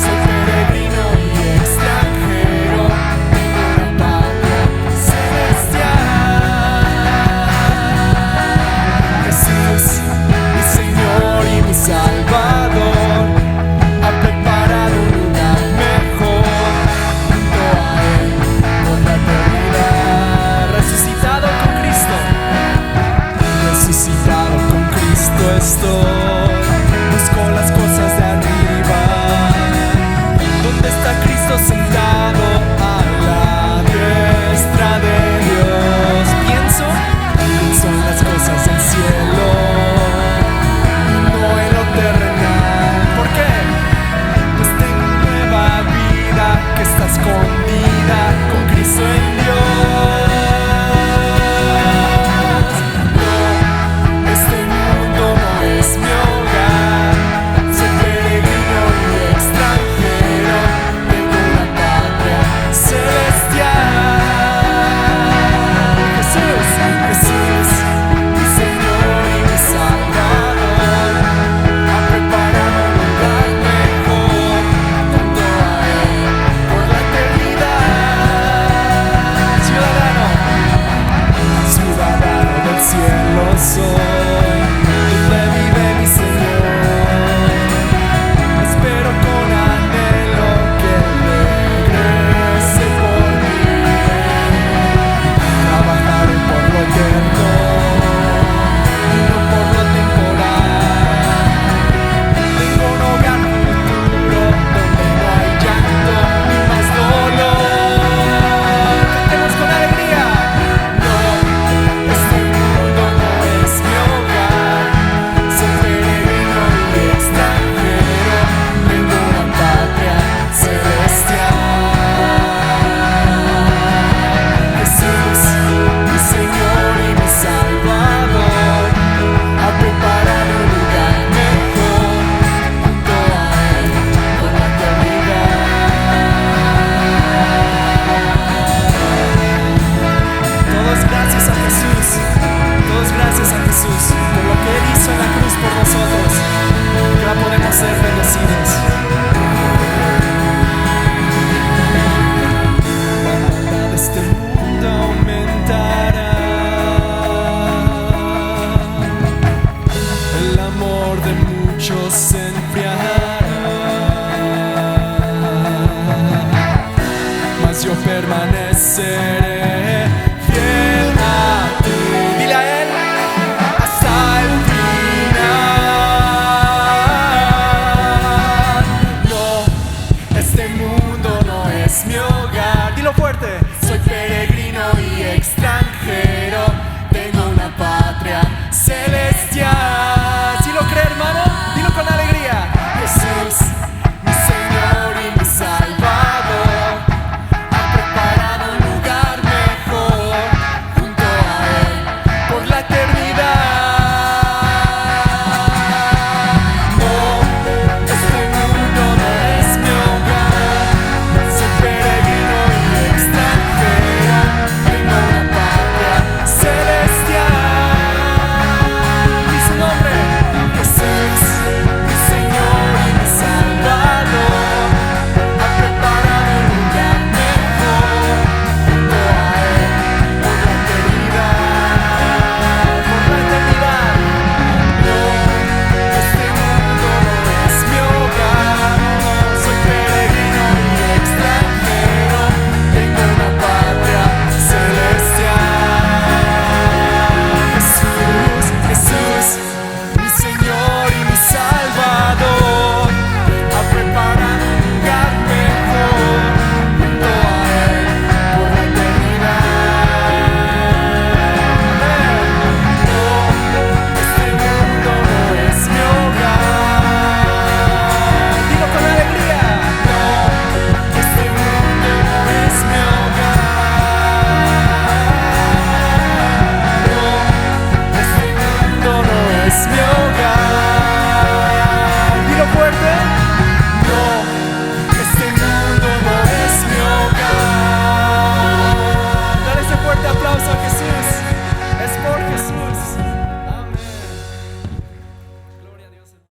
soy peregrino y extranjero, tengo una patria celestial. Jesús, mi Señor y mi Salvador, ha preparado un lugar mejor junto a Él por la eternidad. Resucitado con Cristo, resucitado con Cristo estoy. Busco las cosas de arriba, donde está Cristo sentado a la diestra de Dios. Pienso en las cosas del cielo, no en lo terrenal. ¿Por qué? Pues tengo nueva vida que está escondida con Cristo en Dios. No, este mundo no es mi hogar, soy peregrino y extranjero, tengo una patria celestial. Jesús, mi Señor y mi Salvador, ha preparado un lugar mejor junto a Él por la eternidad. Ciudadano del cielo soy, donde vive mi Señor. Espero con anhelo que regrese por mí. Trabajaré por lo eterno y no por lo temporal. Tengo un hogar futuro donde no hay llanto ni más dolor. Cantemos con alegría. No, este mundo no es mi hogar, soy peregrino y extranjero, tengo una patria celestial. Jesús, mi Señor y mi Salvador, ha preparado un lugar mejor junto a Él por la eternidad. Todos gracias a Jesús, todos gracias a Jesús por lo que Él hizo en la cruz por nosotros. Ya podemos ser bendecidos. La maldad de este mundo aumentará, el amor de muchos se enfriará, mas yo permaneceré